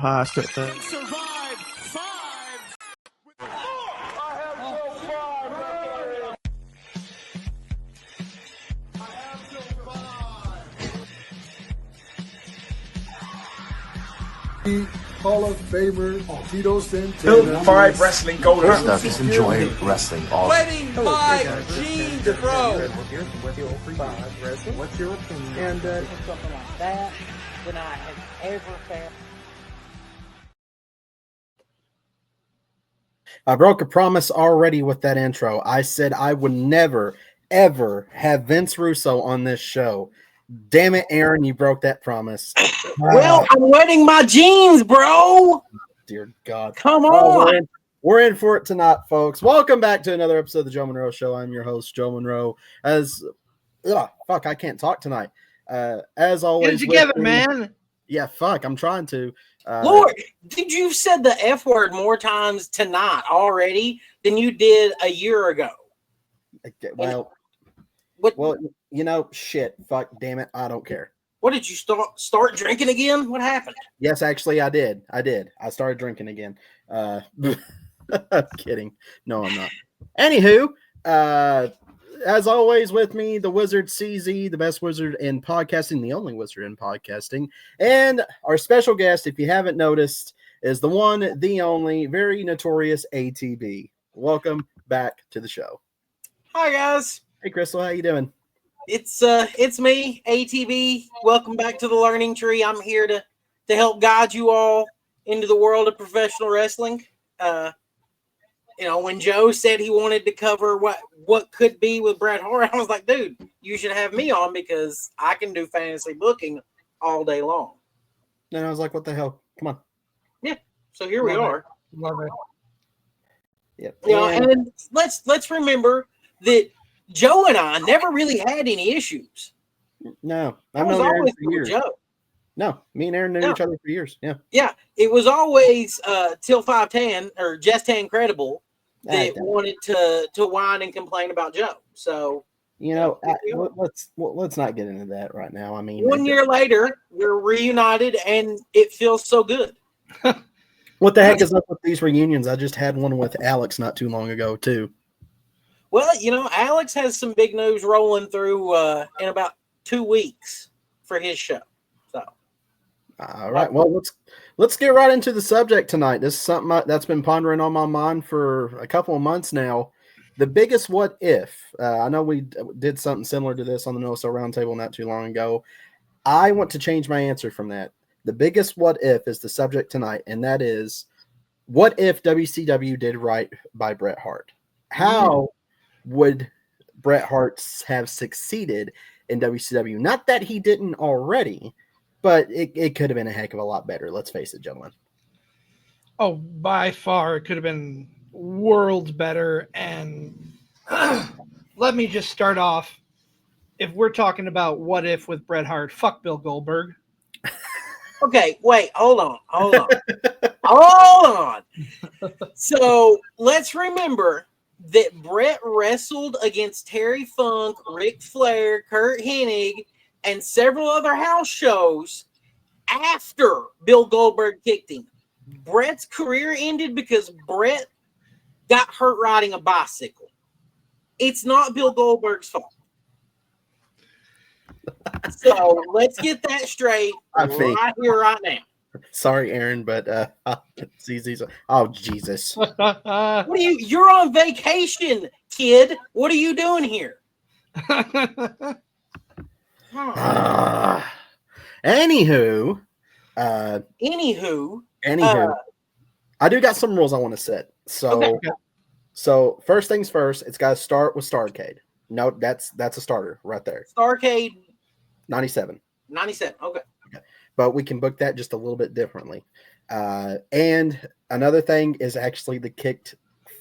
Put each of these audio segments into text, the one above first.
how I start things. Survive 5 with 4. I have no 5. I have no 5. Hall of Famer Tito Santana. Built 5 wrestling golden. First up, just enjoy wrestling. Wedding my jeans, bro. What's your opinion? And something like that than I have ever found. I broke a promise already with that intro. I said I would never, ever have Vince Russo on this show. Damn it, Aaron, you broke that promise. Well, I'm wedding my jeans, bro. Dear God. Come on. We're in for it tonight, folks. Welcome back to another episode of the Joe Monroe Show. I'm your host, Joe Monroe. I can't talk tonight. As always. Get it together, man. Yeah, I'm trying to. Lord, did you said the F word more times tonight already than you did a year ago? Well, shit. Fuck, damn it. I don't care. What, did you start drinking again? What happened? Yes, actually, I did. I started drinking again. I'm kidding. No, I'm not. Anywho, as always with me, the wizard CZ, the best wizard in podcasting, the only wizard in podcasting. And our special guest, if you haven't noticed, is the one, the only, very notorious ATB. Welcome back to the show. Hi, guys. Hey, Crystal, how you doing? It's me, ATB. Welcome back to the Learning Tree. I'm here to help guide you all into the world of professional wrestling. When Joe said he wanted to cover what could be with Bret Hart, I was like, dude, you should have me on because I can do fantasy booking all day long. And I was like, what the hell? Come on. Yeah. So here we are. Love it. Yep. And let's remember that Joe and I never really had any issues. No, I've known Aaron for years. Joe. No, me and Aaron knew each other for years. Yeah. Yeah. It was always till 510 or just incredible that wanted to whine and complain about Joe. So let's not get into that right now. I mean, 1 year later, we're reunited and it feels so good. What the heck is up with these reunions? I just had one with Alex not too long ago too. Well, Alex has some big news rolling through in about 2 weeks for his show. So, all right. Well, let's get right into the subject tonight. This is something that's been pondering on my mind for a couple of months now. The biggest what if. I know we did something similar to this on the No So Roundtable not too long ago. I want to change my answer from that. The biggest what if is the subject tonight, and that is, what if WCW did right by Bret Hart? How would Bret Hart have succeeded in WCW? Not that he didn't already, but it could have been a heck of a lot better. Let's face it, gentlemen. Oh, by far, it could have been worlds better. And let me just start off. If we're talking about what if with Bret Hart, fuck Bill Goldberg. Okay, wait, hold on. Hold on. So let's remember that Bret wrestled against Terry Funk, Ric Flair, Kurt Hennig, and several other house shows after Bill Goldberg kicked him. Bret's career ended because Bret got hurt riding a bicycle. It's not Bill Goldberg's fault. So let's get that straight right here, right now. Sorry, Aaron, but oh Jesus! You're on vacation, kid. What are you doing here? Anywho, I do got some rules I want to set. So first things first, it's got to start with Starrcade. No, that's a starter right there. Starrcade 97. 97. Okay. But we can book that just a little bit differently. And another thing is actually the kicked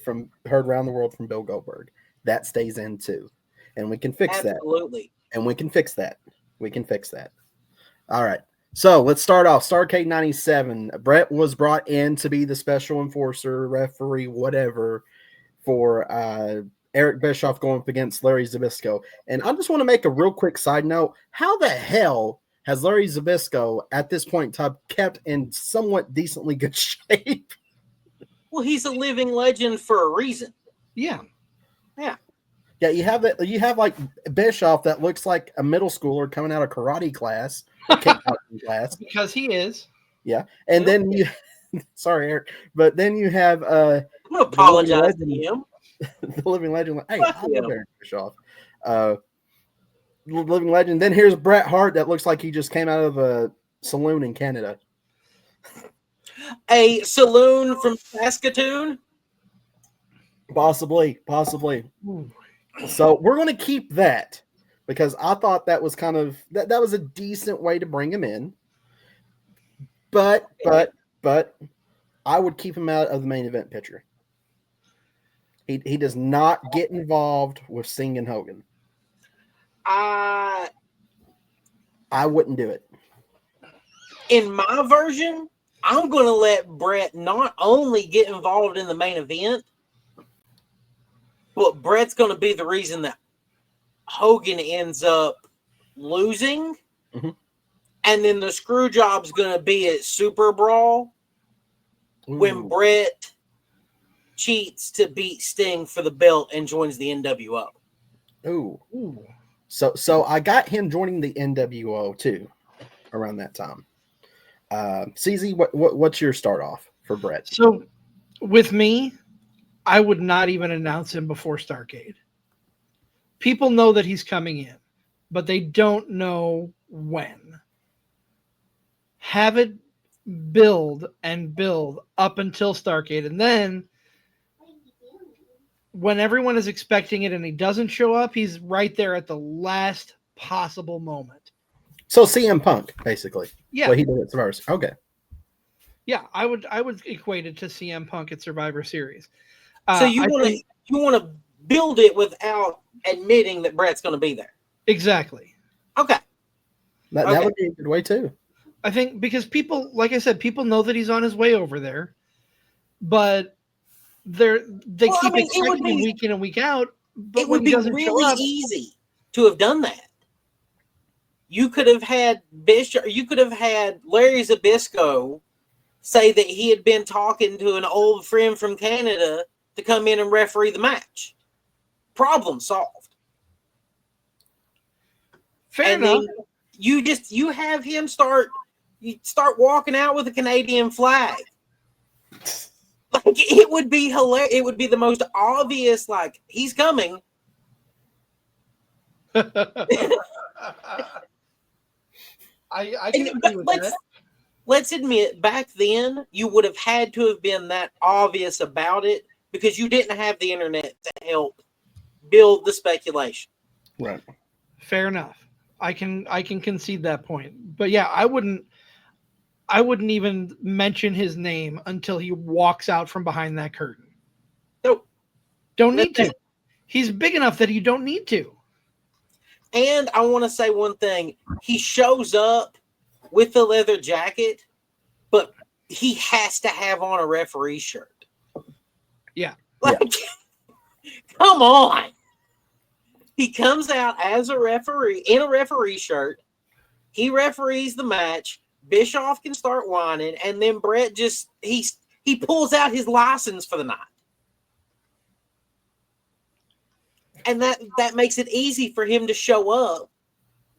from heard around the world from Bill Goldberg. That stays in too. And we can fix that. Absolutely. And we can fix that. All right. So let's start off. Starrcade 97. Bret was brought in to be the special enforcer, referee, whatever, for Eric Bischoff going up against Larry Zbyszko. And I just want to make a real quick side note. How the hell has Larry Zbyszko at this point in time kept in somewhat decently good shape? Well, he's a living legend for a reason. Yeah. Yeah. Yeah, you have that. You have like Bischoff that looks like a middle schooler coming out of karate class, kickboxing class. Because he is. Yeah, and then you, sorry, Eric, but then you have I'm gonna apologize to him. The living legend. Hey, Fuck I love him. Eric Bischoff. Living legend. Then here's Bret Hart that looks like he just came out of a saloon in Canada. A saloon from Saskatoon. Possibly. So we're going to keep that because I thought that was kind of that was a decent way to bring him in. But I would keep him out of the main event picture. He does not get involved with Sting and Hogan. I wouldn't do it. In my version, I'm going to let Bret not only get involved in the main event, but Bret's going to be the reason that Hogan ends up losing. Mm-hmm. And then the screw job's going to be at Super Brawl when Bret cheats to beat Sting for the belt and joins the NWO. Ooh. So I got him joining the NWO too around that time. CZ, what's your start off for Bret? So with me, I would not even announce him before Starrcade. People know that he's coming in, but they don't know when. Have it build up until Starrcade, and then when everyone is expecting it and he doesn't show up, he's right there at the last possible moment. So CM Punk, basically. Yeah. What he did at Survivor Series. Okay. Yeah, I would equate it to CM Punk at Survivor Series. So you want to build it without admitting that Bret's going to be there. Exactly. Okay. That would be a good way too. I think because people, like I said, people know that he's on his way over there, but they keep expecting him week in and week out. But it would be really easy to have done that. You could have had Larry Zbyszko say that he had been talking to an old friend from Canada to come in and referee the match. Problem solved. Fair enough. You have him start walking out with a Canadian flag. Like, it would be hilarious. It would be the most obvious, like, he's coming. I can agree with that. Let's admit, back then, you would have had to have been that obvious about it because you didn't have the internet to help build the speculation. Right. Fair enough. I can concede that point. But yeah, I wouldn't even mention his name until he walks out from behind that curtain. Nope. Don't need to. He's big enough that you don't need to. And I want to say one thing. He shows up with the leather jacket, but he has to have on a referee shirt. Yeah. Like, come on. He comes out as a referee in a referee shirt. He referees the match. Bischoff can start whining, and then Bret just he pulls out his license for the night. And that makes it easy for him to show up.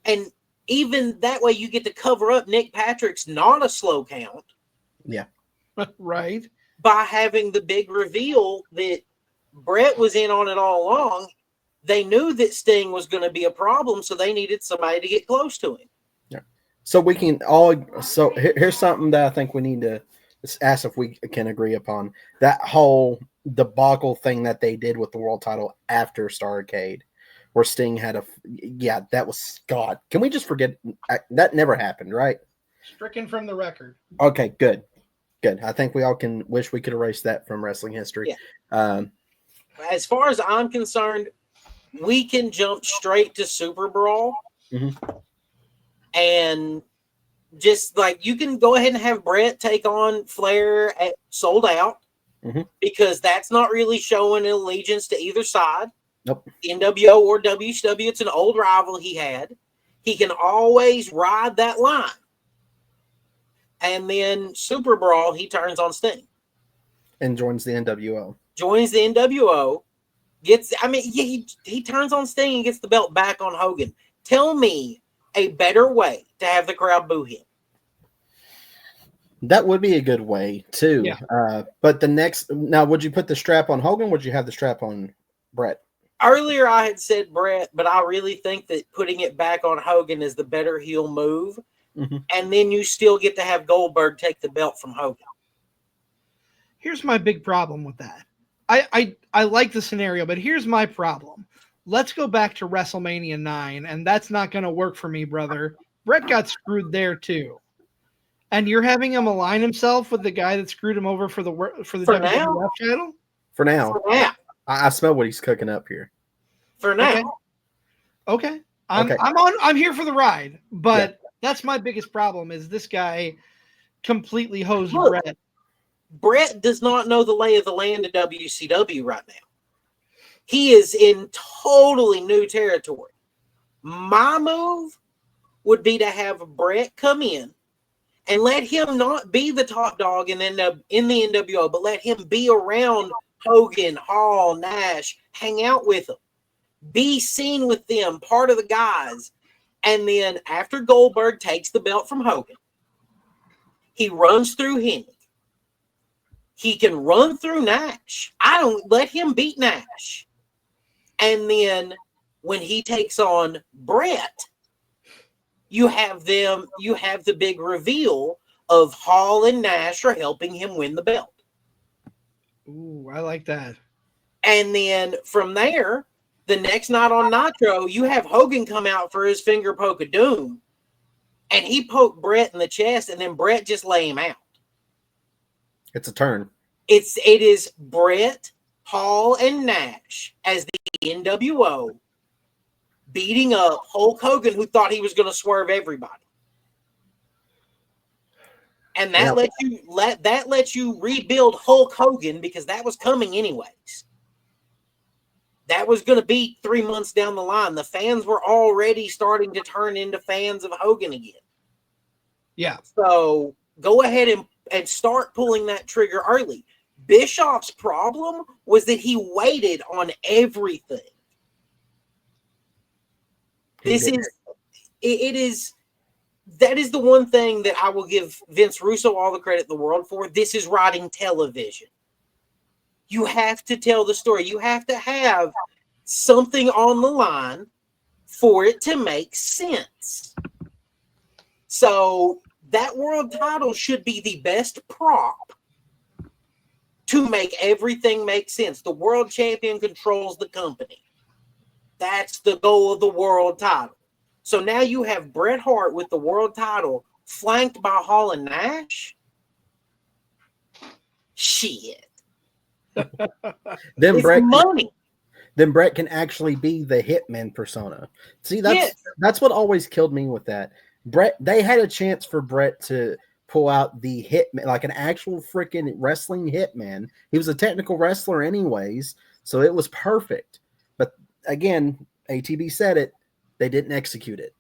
And even that way you get to cover up Nick Patrick's not a slow count. Yeah. Right. By having the big reveal that Bret was in on it all along. They knew that Sting was going to be a problem, so they needed somebody to get close to him. Yeah. So we can all. So here's something that I think we need to ask if we can agree upon. That whole debacle thing that they did with the world title after Starrcade, where Sting had that was God. Can we just forget that never happened, right? Stricken from the record. Okay, good. I think we all can wish we could erase that from wrestling history. Yeah. As far as I'm concerned, we can jump straight to Super Brawl. Mm-hmm. And just like you can go ahead and have Bret take on Flair at Sold Out, mm-hmm. because that's not really showing an allegiance to either side. Nope. NWO or WCW, it's an old rival he had. He can always ride that line. And then Super Brawl, he turns on Sting. And joins the NWO. Joins the NWO. He turns on Sting and gets the belt back on Hogan. Tell me a better way to have the crowd boo him. That would be a good way, too. Yeah. But now, would you put the strap on Hogan? Would you have the strap on Bret? Earlier, I had said Bret, but I really think that putting it back on Hogan is the better heel move. Mm-hmm. And then you still get to have Goldberg take the belt from Hogan. Here's my big problem with that. I like the scenario, but here's my problem. Let's go back to WrestleMania 9, and that's not going to work for me, brother. Bret got screwed there, too. And you're having him align himself with the guy that screwed him over for the WWF title? For now. For now. I smell what he's cooking up here. For now. Okay. I'm here for the ride, but that's my biggest problem is this guy completely hosed Bret. Bret does not know the lay of the land of WCW right now. He is in totally new territory. My move would be to have Bret come in and let him not be the top dog in the NWO, but let him be around Hogan, Hall, Nash, hang out with them, be seen with them, part of the guys. And then after Goldberg takes the belt from Hogan, he runs through Hennig. He can run through Nash. I don't let him beat Nash. And then when he takes on Bret, you have the big reveal of Hall and Nash are helping him win the belt. Ooh, I like that. And then from there, the next night on Nitro, you have Hogan come out for his finger poke of doom. And he poked Bret in the chest, and then Bret just lay him out. It's a turn. It is Bret, Hall, and Nash as the NWO beating up Hulk Hogan, who thought he was going to swerve everybody. And that lets you rebuild Hulk Hogan because that was coming anyways. That was going to be 3 months down the line. The fans were already starting to turn into fans of Hogan again. Yeah. So go ahead and start pulling that trigger early. Bischoff's problem was that he waited on everything. That is the one thing that I will give Vince Russo all the credit in the world for. This is writing television. You have to tell the story. You have to have something on the line for it to make sense. So that world title should be the best prop to make everything make sense. The world champion controls the company. That's the goal of the world title. So now you have Bret Hart with the world title flanked by Hall and Nash. Shit. Then Bret can actually be the Hitman persona. See, that's what always killed me with that. Bret, they had a chance for Bret to pull out the Hitman, like an actual freaking wrestling Hitman. He was a technical wrestler anyways, so it was perfect. But again, ATB said it, they didn't execute it.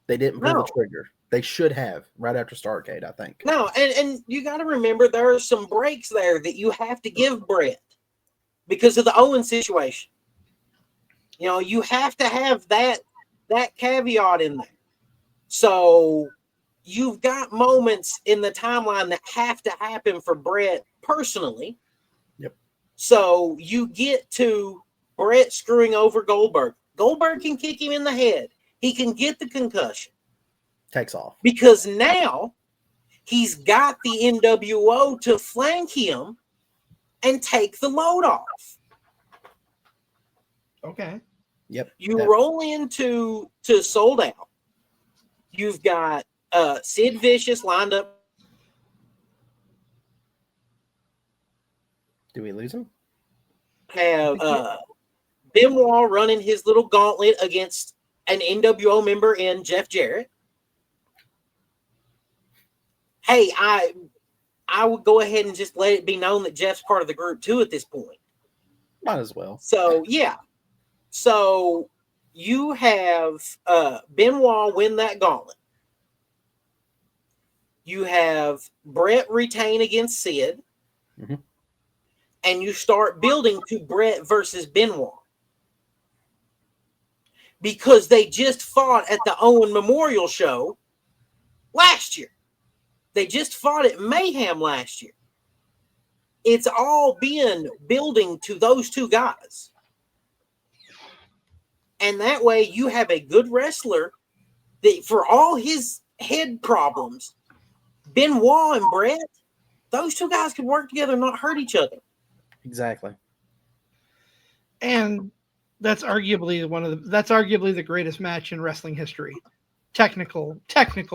They didn't pull the trigger. They should have right after Starrcade, I think. No, and you got to remember there are some breaks there that you have to give Bret because of the Owen situation. You know, you have to have that caveat in there. So you've got moments in the timeline that have to happen for Bret personally. Yep. So you get to Bret screwing over Goldberg. Goldberg can kick him in the head. He can get the concussion. Takes off. Because now he's got the NWO to flank him and take the load off. Okay. Yep. You roll into Sold Out. You've got Sid Vicious lined up. Do we lose him? Have Benoit running his little gauntlet against an NWO member in Jeff Jarrett. Hey, I would go ahead and just let it be known that Jeff's part of the group too at this point. Might as well. So, yeah. So you have Benoit win that gauntlet. You have Bret retain against Sid. Mm-hmm. And you start building to Bret versus Benoit. Because they just fought at the Owen Memorial Show last year. They just fought at Mayhem last year. It's all been building to those two guys. And that way you have a good wrestler that for all his head problems, Benoit and Bret, those two guys could work together and not hurt each other. Exactly. And that's arguably the greatest match in wrestling history. Technical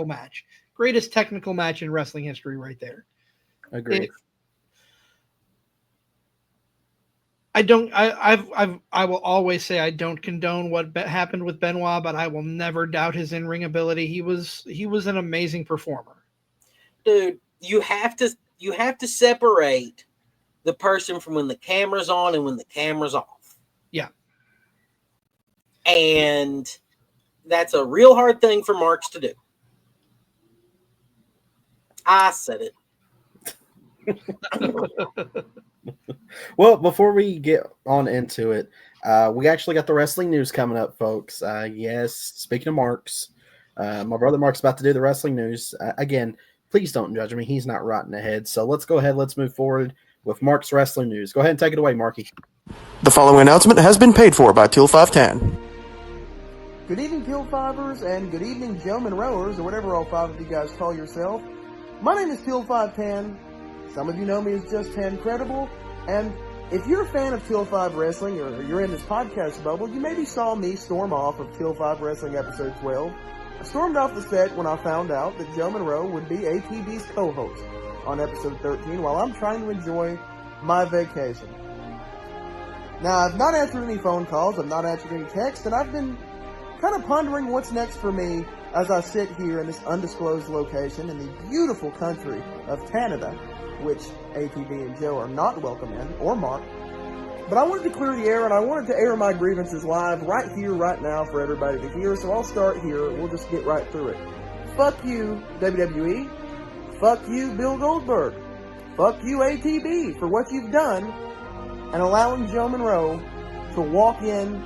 match. Greatest technical match in wrestling history right there. Agreed. I will always say I don't condone what happened with Benoit, but I will never doubt his in-ring ability. He was an amazing performer. Dude, you have to separate the person from when the camera's on and when the camera's off. Yeah. And that's a real hard thing for Marks to do. I said it. Well, before we get on into it, we actually got the wrestling news coming up, folks. Yes, speaking of Marks, my brother Mark's about to do the wrestling news. Again, please don't judge me. He's not rotting ahead. So let's go ahead. Let's move forward with Mark's wrestling news. Go ahead and take it away, Marky. The following announcement has been paid for by Teal 510. Good evening, Teal Fivers, and good evening, Joe Monroers, or whatever all five of you guys call yourself. My name is Teal 510. Some of you know me as Just 10 Credible, and if you're a fan of Teal 5 Wrestling, or you're in this podcast bubble, you maybe saw me storm off of Teal 5 Wrestling episode 12. I stormed off the set when I found out that Joe Monroe would be ATB's co-host on episode 13 while I'm trying to enjoy my vacation. Now, I've not answered any phone calls, I've not answered any texts, and I've been kind of pondering what's next for me as I sit here in this undisclosed location in the beautiful country of Canada, which ATB and Joe are not welcome in, or Mark. But I wanted to clear the air, and I wanted to air my grievances live right here, right now, for everybody to hear, so I'll start here. We'll just get right through it. Fuck you, WWE. Fuck you, Bill Goldberg. Fuck you, ATB, for what you've done and allowing Joe Monroe to walk in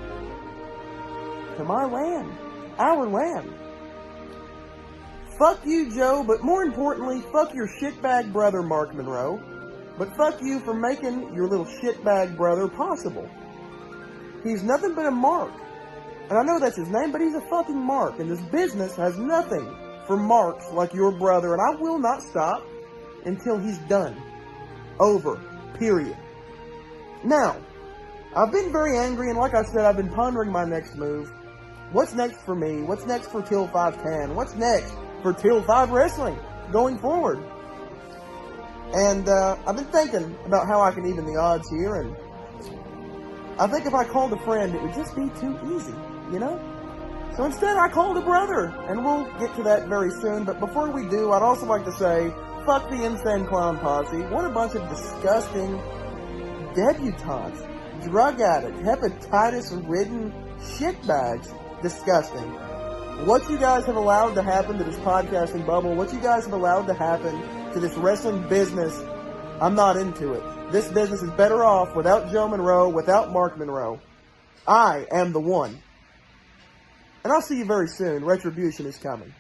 to my land, our land. Fuck you, Joe, but more importantly, fuck your shitbag brother, Mark Monroe. But fuck you for making your little shitbag brother possible. He's nothing but a mark. And I know that's his name, but he's a fucking mark. And this business has nothing for marks like your brother. And I will not stop until he's done. Over. Period. Now, I've been very angry, and like I said, I've been pondering my next move. What's next for me? What's next for Teal 510? What's next for Teal 5 Wrestling going forward? And I've been thinking about how I can even the odds here, and I think if I called a friend, it would just be too easy, you know? So instead, I called a brother, and we'll get to that very soon. But before we do, I'd also like to say, fuck the Insane Clown Posse. What a bunch of disgusting debutantes, drug addicts, hepatitis-ridden shitbags. Disgusting. What you guys have allowed to happen to this podcasting bubble, what you guys have allowed to happen to this wrestling business, I'm not into it. This business is better off without Joe Monroe, without Mark Monroe. I am the one. And I'll see you very soon. Retribution is coming.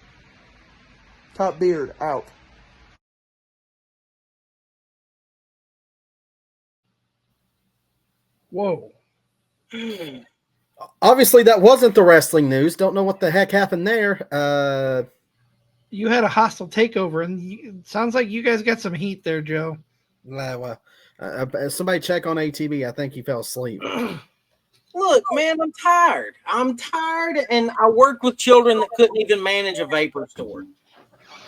Top Beard, out. Whoa. Obviously, that wasn't the wrestling news. Don't know what the heck happened there. You had a hostile takeover, and it sounds like you guys got some heat there, Joe. Somebody check on ATB. I think he fell asleep. Look, man, I'm tired. And I work with children that couldn't even manage a vapor store.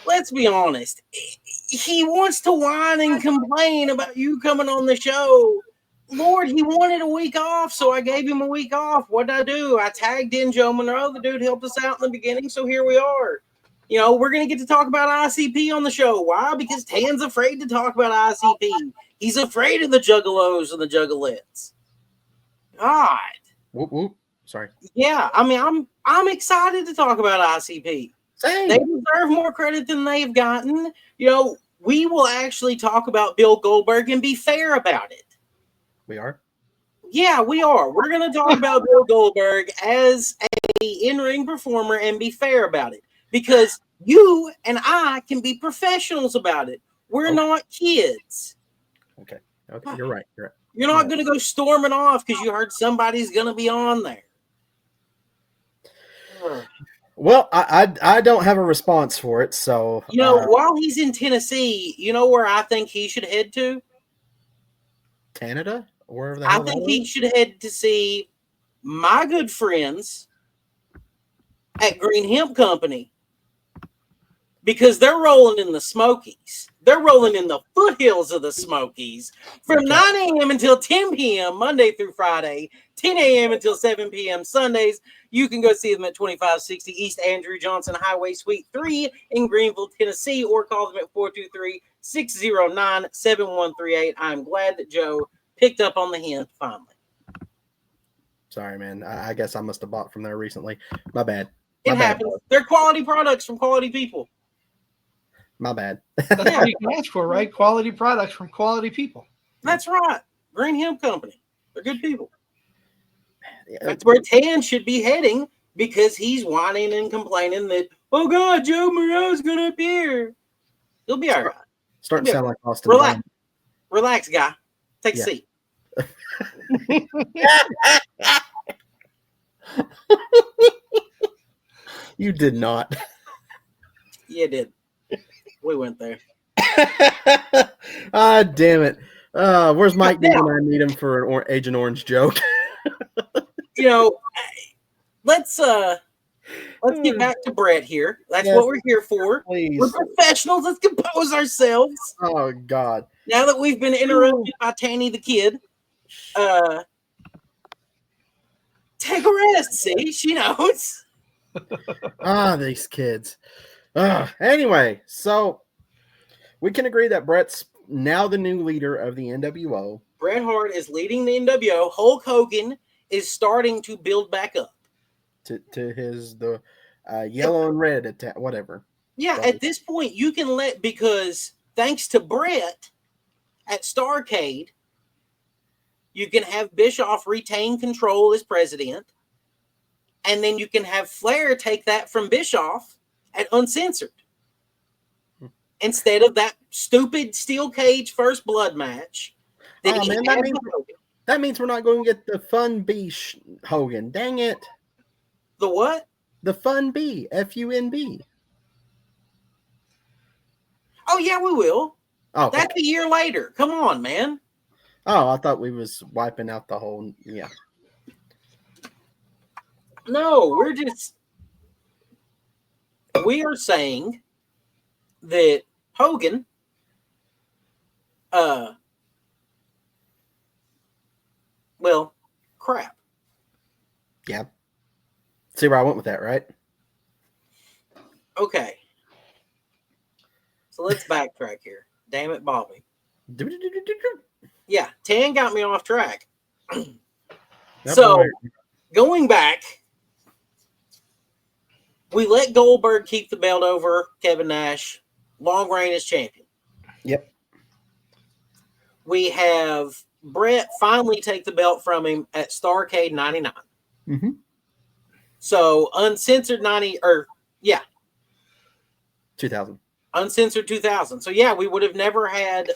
Let's be honest. He wants to whine and complain about you coming on the show. Lord, he wanted a week off, so I gave him a week off. What did I do? I tagged in Joe Monroe. The dude helped us out in the beginning, so here we are. You know, we're going to get to talk about ICP on the show. Why? Because Tan's afraid to talk about ICP. He's afraid of the juggalos and the juggalettes. God. Whoop, whoop. Sorry. Yeah, I mean, I'm excited to talk about ICP. Same. They deserve more credit than they've gotten. You know, we will actually talk about Bill Goldberg and be fair about it. We are. Yeah, we are. We're going to talk about Bill Goldberg as a in-ring performer and be fair about it, because you and I can be professionals about it. We're not kids. Okay. You're right. You're not going to go storming off because you heard somebody's going to be on there. Well, I don't have a response for it, so You know, while he's in Tennessee, you know where I think he should head to? Canada, wherever the I hell think that he is? should head to see my good friends at Green Hemp Company, because they're rolling in the Smokies. They're rolling in the foothills of the Smokies from 9 a.m. until 10 p.m. Monday through Friday, 10 a.m. until 7 p.m. Sundays. You can go see them at 2560 East Andrew Johnson Highway, Suite 3 in Greenville, Tennessee, or call them at 423-609-7138. I'm glad that Joe picked up on the hint finally. Sorry, man. I guess I must have bought from there recently. My bad. It happens. They're quality products from quality people. My bad. That's all you can ask for, right? Quality products from quality people. That's right. Green Hemp Company. They're good people. That's where Tan should be heading, because he's whining and complaining that, oh God, Joe Monroe's going to appear. He'll be all right. Starting to sound like Austin. Relax. Relax, guy. Take a seat. You did not. Yeah, did. We went there. Ah, damn it. Where's Mike D when I need him for an Agent Orange joke? You know, let's get back to Bret here. That's what we're here for. Please. We're professionals. Let's compose ourselves. Oh God. Now that we've been interrupted by Tanny the Kid, take a rest. See, she knows. These kids. Anyway, so we can agree that Bret's now the new leader of the NWO. Bret Hart is leading the NWO. Hulk Hogan is starting to build back up to his yellow and red attack, whatever. Yeah, at this point you can because thanks to Bret at Starrcade, you can have Bischoff retain control as president, and then you can have Flair take that from Bischoff at Uncensored instead of that stupid steel cage first blood match. That means we're not going to get the Fun B Hogan. Dang it. The what? The Fun B. FUNB. Oh, yeah, we will. Oh, that's a year later. Come on, man. Oh, I thought we was wiping out the whole, yeah. No, we are saying that Hogan, well, crap. Yeah. See where I went with that, right? Okay. So let's backtrack here. Damn it, Bobby. Yeah, Tan got me off track. So, going back, we let Goldberg keep the belt over Kevin Nash. Long reign as champion. Yep. We have Bret finally take the belt from him at Starrcade 99. Mm-hmm. So, Uncensored 2000. Uncensored 2000. So, yeah, we would have never had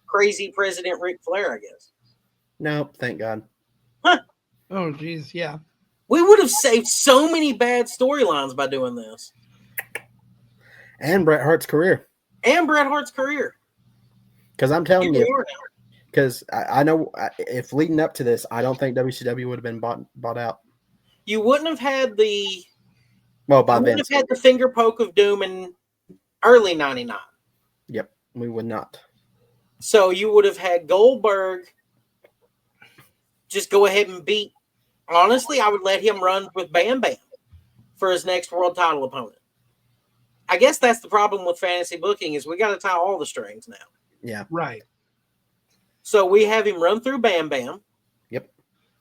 crazy President Ric Flair, I guess. No, thank God. Huh. Oh, geez, yeah. We would have saved so many bad storylines by doing this. And Bret Hart's career. Because I'm telling you, because I know if leading up to this, I don't think WCW would have been bought out. You wouldn't have had the finger poke of doom in early 99. Yep, we would not. So you would have had Goldberg just go ahead and beat. Honestly, I would let him run with Bam Bam for his next world title opponent. I guess that's the problem with fantasy booking is we got to tie all the strings now. Yeah. Right. So we have him run through Bam Bam. Yep.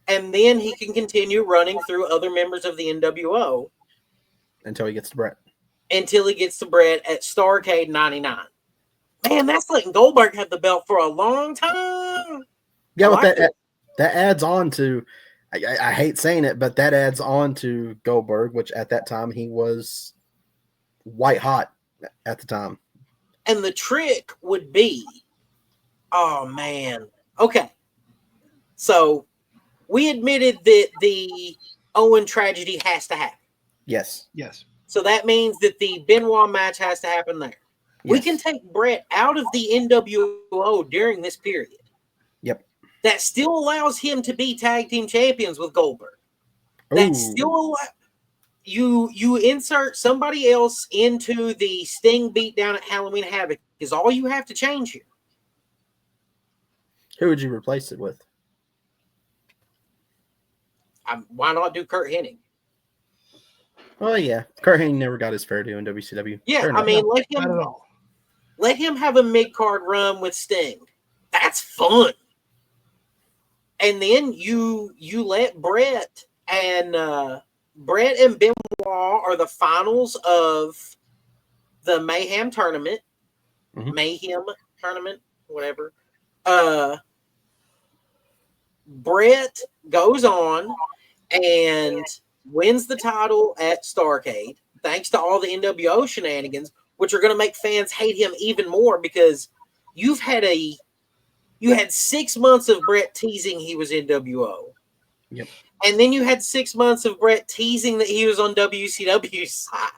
and then he can continue running through other members of the NWO until he gets to Bret. Until he gets to Bret at Starrcade 99. Man, that's letting Goldberg have the belt for a long time. Yeah, but that adds on to, I hate saying it, but that adds on to Goldberg, which at that time he was white hot at the time. And the trick would be, oh man, okay. So we admitted that the Owen tragedy has to happen. Yes. Yes. So that means that the Benoit match has to happen there. Yes. We can take Bret out of the NWO during this period. Yep. That still allows him to be tag team champions with Goldberg. That still you insert somebody else into the Sting beatdown at Halloween Havoc is all you have to change here. Who would you replace it with? Why not do Kurt Hennig? Oh yeah, Kurt Hennig never got his fair due in WCW. Yeah, I mean, let him have a mid-card run with Sting. That's fun. And then you let Bret and Benoit are the finals of the Mayhem tournament. Mm-hmm. Mayhem tournament, whatever. Bret goes on and wins the title at Starrcade, thanks to all the NWO shenanigans, which are going to make fans hate him even more because you had 6 months of Bret teasing he was NWO. Yep. And then you had 6 months of Bret teasing that he was on WCW's side.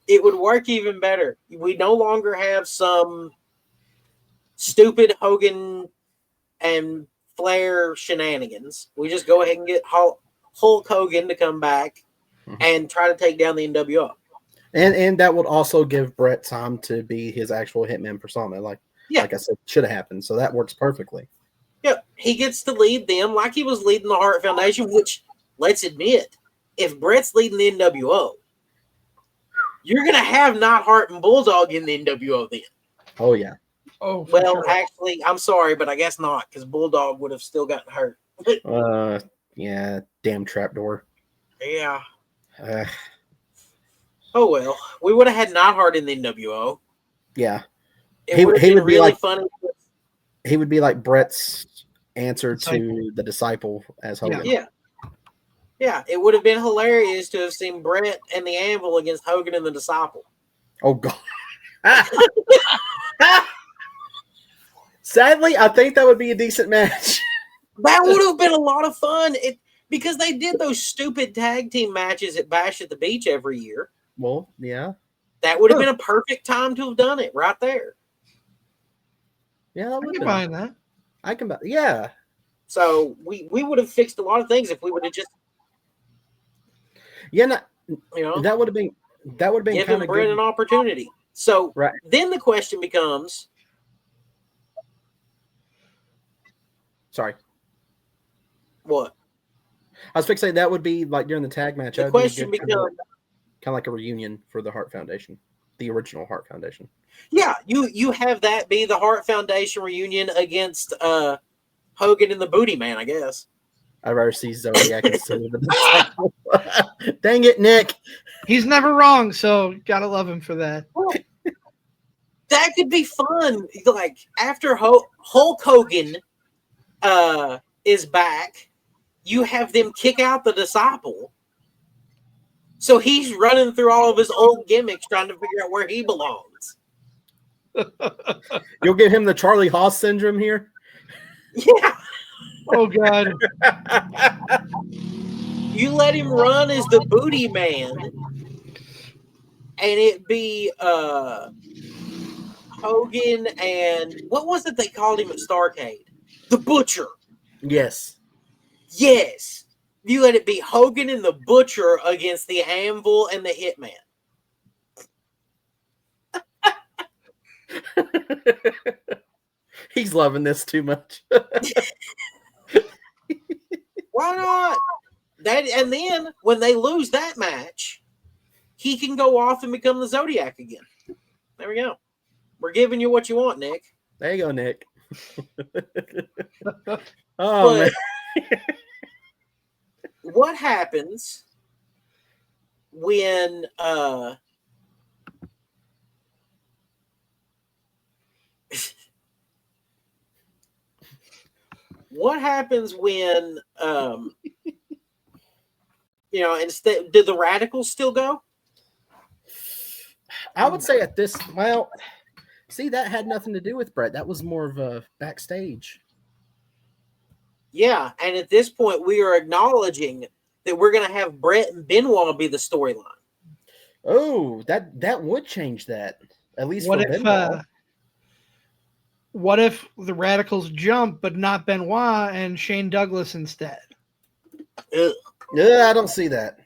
It would work even better. We no longer have some stupid Hogan and Flair shenanigans. We just go ahead and get Hulk Hogan to come back and try to take down the NWO. And that would also give Bret time to be his actual Hitman persona. Like I said, should have happened. So that works perfectly. Yeah, he gets to lead them like he was leading the Hart Foundation, which, let's admit, if Bret's leading the NWO, you're going to have not Hart and Bulldog in the NWO then. Oh, yeah. Oh, well, sure. Actually, I'm sorry, but I guess not, because Bulldog would have still gotten hurt. Yeah, damn trapdoor. Yeah. Oh, well. We would have had Neidhart in the NWO. Yeah. He would be really like, funny. He would be like Bret's answer to the Disciple as Hogan. Yeah. Yeah, it would have been hilarious to have seen Bret and the Anvil against Hogan and the Disciple. Oh, God. Sadly, I think that would be a decent match. That would have been a lot of fun because they did those stupid tag team matches at Bash at the Beach every year. Well, yeah. That would have been a perfect time to have done it right there. Yeah, I can find that. I can, yeah. So we would have fixed a lot of things if we would have just, that would have been given Bret an opportunity. So then the question becomes, sorry, what? I was fixing that would be like during the tag match. The question becomes kind of like a reunion for the Hart Foundation, the original Hart Foundation. Yeah, you have that be the Hart Foundation reunion against Hogan and the Booty Man, I guess. I'd rather see Zodiac instead of the Dang it, Nick. He's never wrong, so gotta love him for that. That could be fun. Like after Hulk Hogan is back, you have them kick out the Disciple. So he's running through all of his old gimmicks trying to figure out where he belongs. You'll give him the Charlie Haas syndrome here? Yeah. Oh, God. You let him run as the Booty Man, and it be Hogan and what was it they called him at Starrcade? The Butcher. Yes. Yes. You let it be Hogan and the Butcher against the Anvil and the Hitman. He's loving this too much. Why not? And then when they lose that match, he can go off and become the Zodiac again. There we go. We're giving you what you want, Nick. There you go, Nick. Oh man. What happens when what happens when instead, do the Radicals still go? I would say at this, well, see, that had nothing to do with Bret. That was more of a backstage. Yeah, and at this point, we are acknowledging that we're going to have Bret and Benoit be the storyline. Oh, that would change that. At least What for if Benoit. what if the Radicals jump, but not Benoit and Shane Douglas instead? Ugh. Yeah, I don't see that.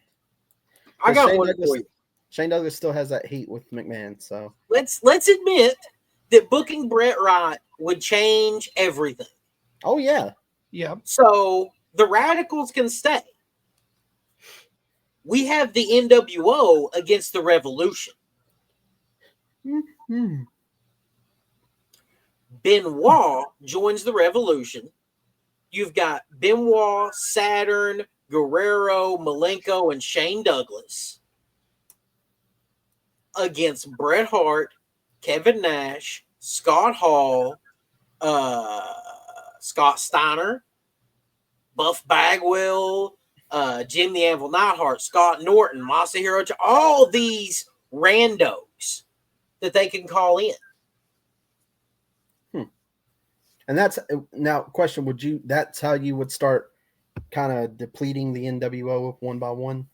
I got Shane one Douglas, for you. Shane Douglas still has that heat with McMahon, so Let's admit that booking Bret right would change everything. oh yeah. Yep. So the Radicals can stay. We have the NWO against the Revolution. Mm-hmm. Benoit joins the Revolution. You've got Benoit, Saturn, Guerrero, Malenko, and Shane Douglas against Bret Hart, Kevin Nash, Scott Hall, Scott Steiner, Buff Bagwell, Jim the Anvil Neidhart, Scott Norton, Masahiro, all these randos that they can call in. And that's now question, that's how you would start kind of depleting the NWO one by one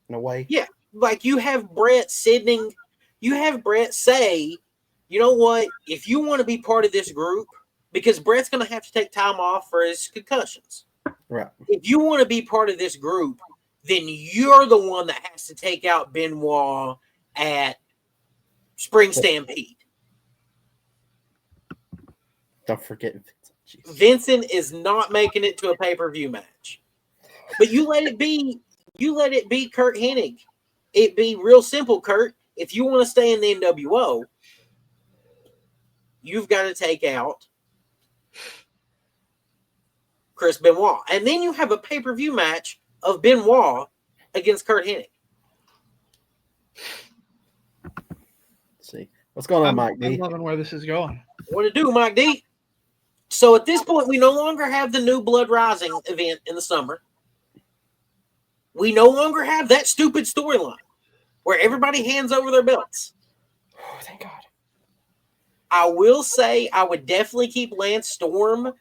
in a way? Yeah, like you have Bret sitting, you have Bret say, you know what, if you want to be part of this group, because Bret's going to have to take time off for his concussions. Right. If you want to be part of this group, then you're the one that has to take out Benoit at Spring Stampede. Don't forget Vincent. Vincent is not making it to a pay-per-view match. But you let it be Kurt Hennig. It be real simple, Kurt. If you want to stay in the NWO, you've got to take out Chris Benoit. And then you have a pay-per-view match of Benoit against Kurt Hennig. Let's see. What's going on, Mike D? I'm loving where this is going. What to do, Mike D? So at this point, we no longer have the New Blood Rising event in the summer. We no longer have that stupid storyline where everybody hands over their belts. Oh, thank God. I will say I would definitely keep Lance Storm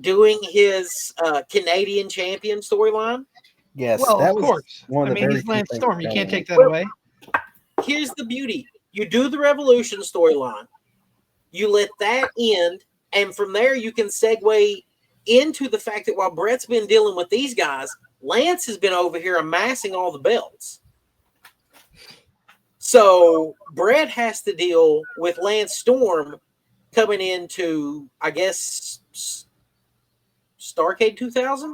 doing his Canadian champion storyline. Yes, Well, that of was course. one I of the mean, very he's few Lance things Storm. You that can't I take that Well, away. Here's the beauty. You do the Revolution storyline. You let that end. And from there, you can segue into the fact that while Bret's been dealing with these guys, Lance has been over here amassing all the belts. So Bret has to deal with Lance Storm coming into, I guess, Starrcade 2000?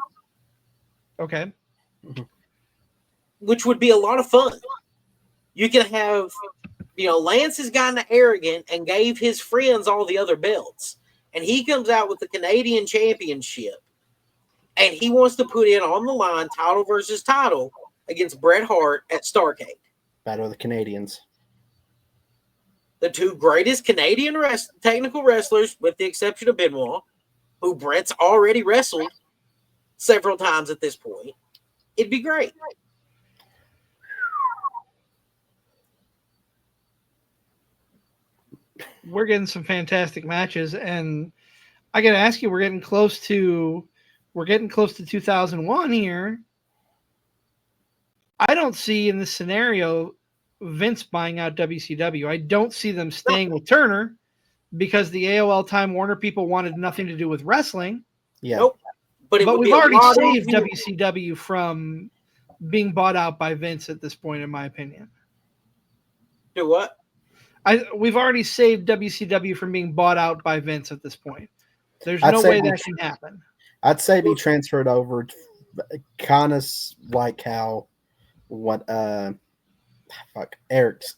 Okay. Which would be a lot of fun. You can have, Lance has gotten arrogant and gave his friends all the other belts. And he comes out with the Canadian Championship. And he wants to put it on the line, title versus title, against Bret Hart at Starrcade. Battle of the Canadians. The two greatest Canadian technical wrestlers, with the exception of Benoit, who Bret's already wrestled several times at this point. It'd be great. We're getting some fantastic matches, and I got to ask you, we're getting close to 2001 here. I don't see in this scenario Vince buying out WCW. I don't see them staying with Turner because the AOL Time Warner people wanted nothing to do with wrestling. Yeah. Nope. But we've already saved WCW from being bought out by Vince at this point, in my opinion. Do what? We've already saved WCW from being bought out by Vince at this point. There's no way that can happen. I'd say be transferred over, kind of like how Eric's.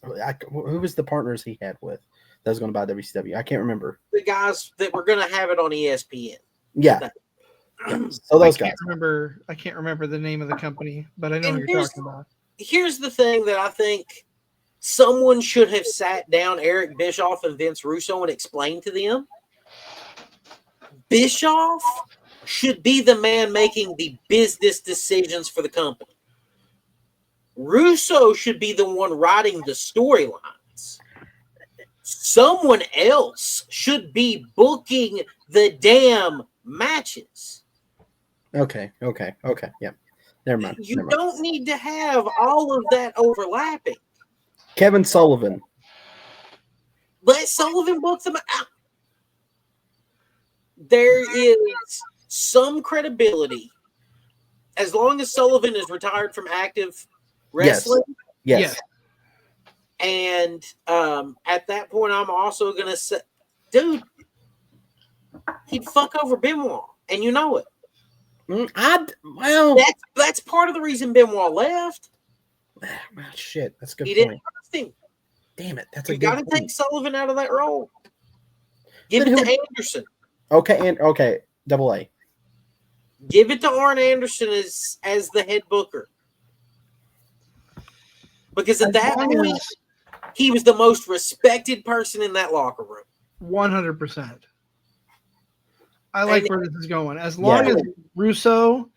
Who was the partners he had with that was going to buy WCW? I can't remember. The guys that were going to have it on ESPN. Yeah. So those guys. I can't remember the name of the company, but I know who you're talking about. Here's the thing that I think someone should have sat down Eric Bischoff and Vince Russo and explained to them. Bischoff should be the man making the business decisions for the company. Russo should be the one writing the storylines. Someone else should be booking the damn matches. Okay. Yeah. Never mind. You don't need to have all of that overlapping. Kevin Sullivan. Let Sullivan book them out. There is some credibility as long as Sullivan is retired from active wrestling. Yes. And at that point, I'm also going to say, dude, he'd fuck over Benoit, and you know it. That's part of the reason Benoit left. Shit, that's a good He point. didn't trust him. Damn it, that's You a good got to point. take Sullivan out of that role. Give it to Anderson. Okay, Double A. Give it to Arn Anderson as the head booker. Because at that point, he was the most respected person in that locker room. 100%. I like where this is going. As long as Russo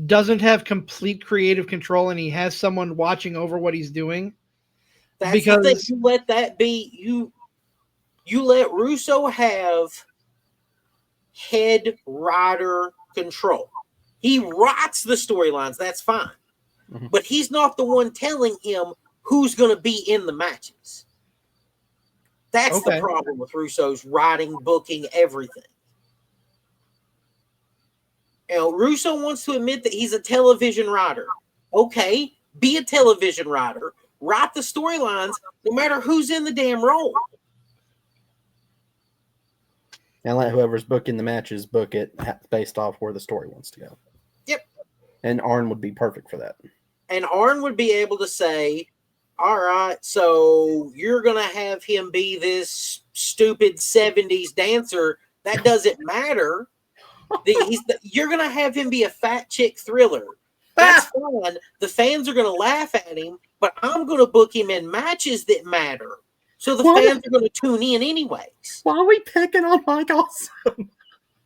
doesn't have complete creative control and he has someone watching over what he's doing. That's the thing. You let that be. You let Russo have head writer control. He writes the storylines. That's fine. Mm-hmm. But he's not the one telling him who's going to be in the matches. That's the problem with Russo's writing, booking, everything. You know, Russo wants to admit that he's a television writer. Okay, be a television writer. Write the storylines no matter who's in the damn role. And let whoever's booking the matches book it based off where the story wants to go. Yep. And Arn would be perfect for that. And Arn would be able to say, all right, so you're going to have him be this stupid 70s dancer. That doesn't matter. You're going to have him be a fat chick thriller. That's fine. The fans are going to laugh at him, but I'm going to book him in matches that matter. So the fans are going to tune in anyways. Why are we picking on Mike Awesome?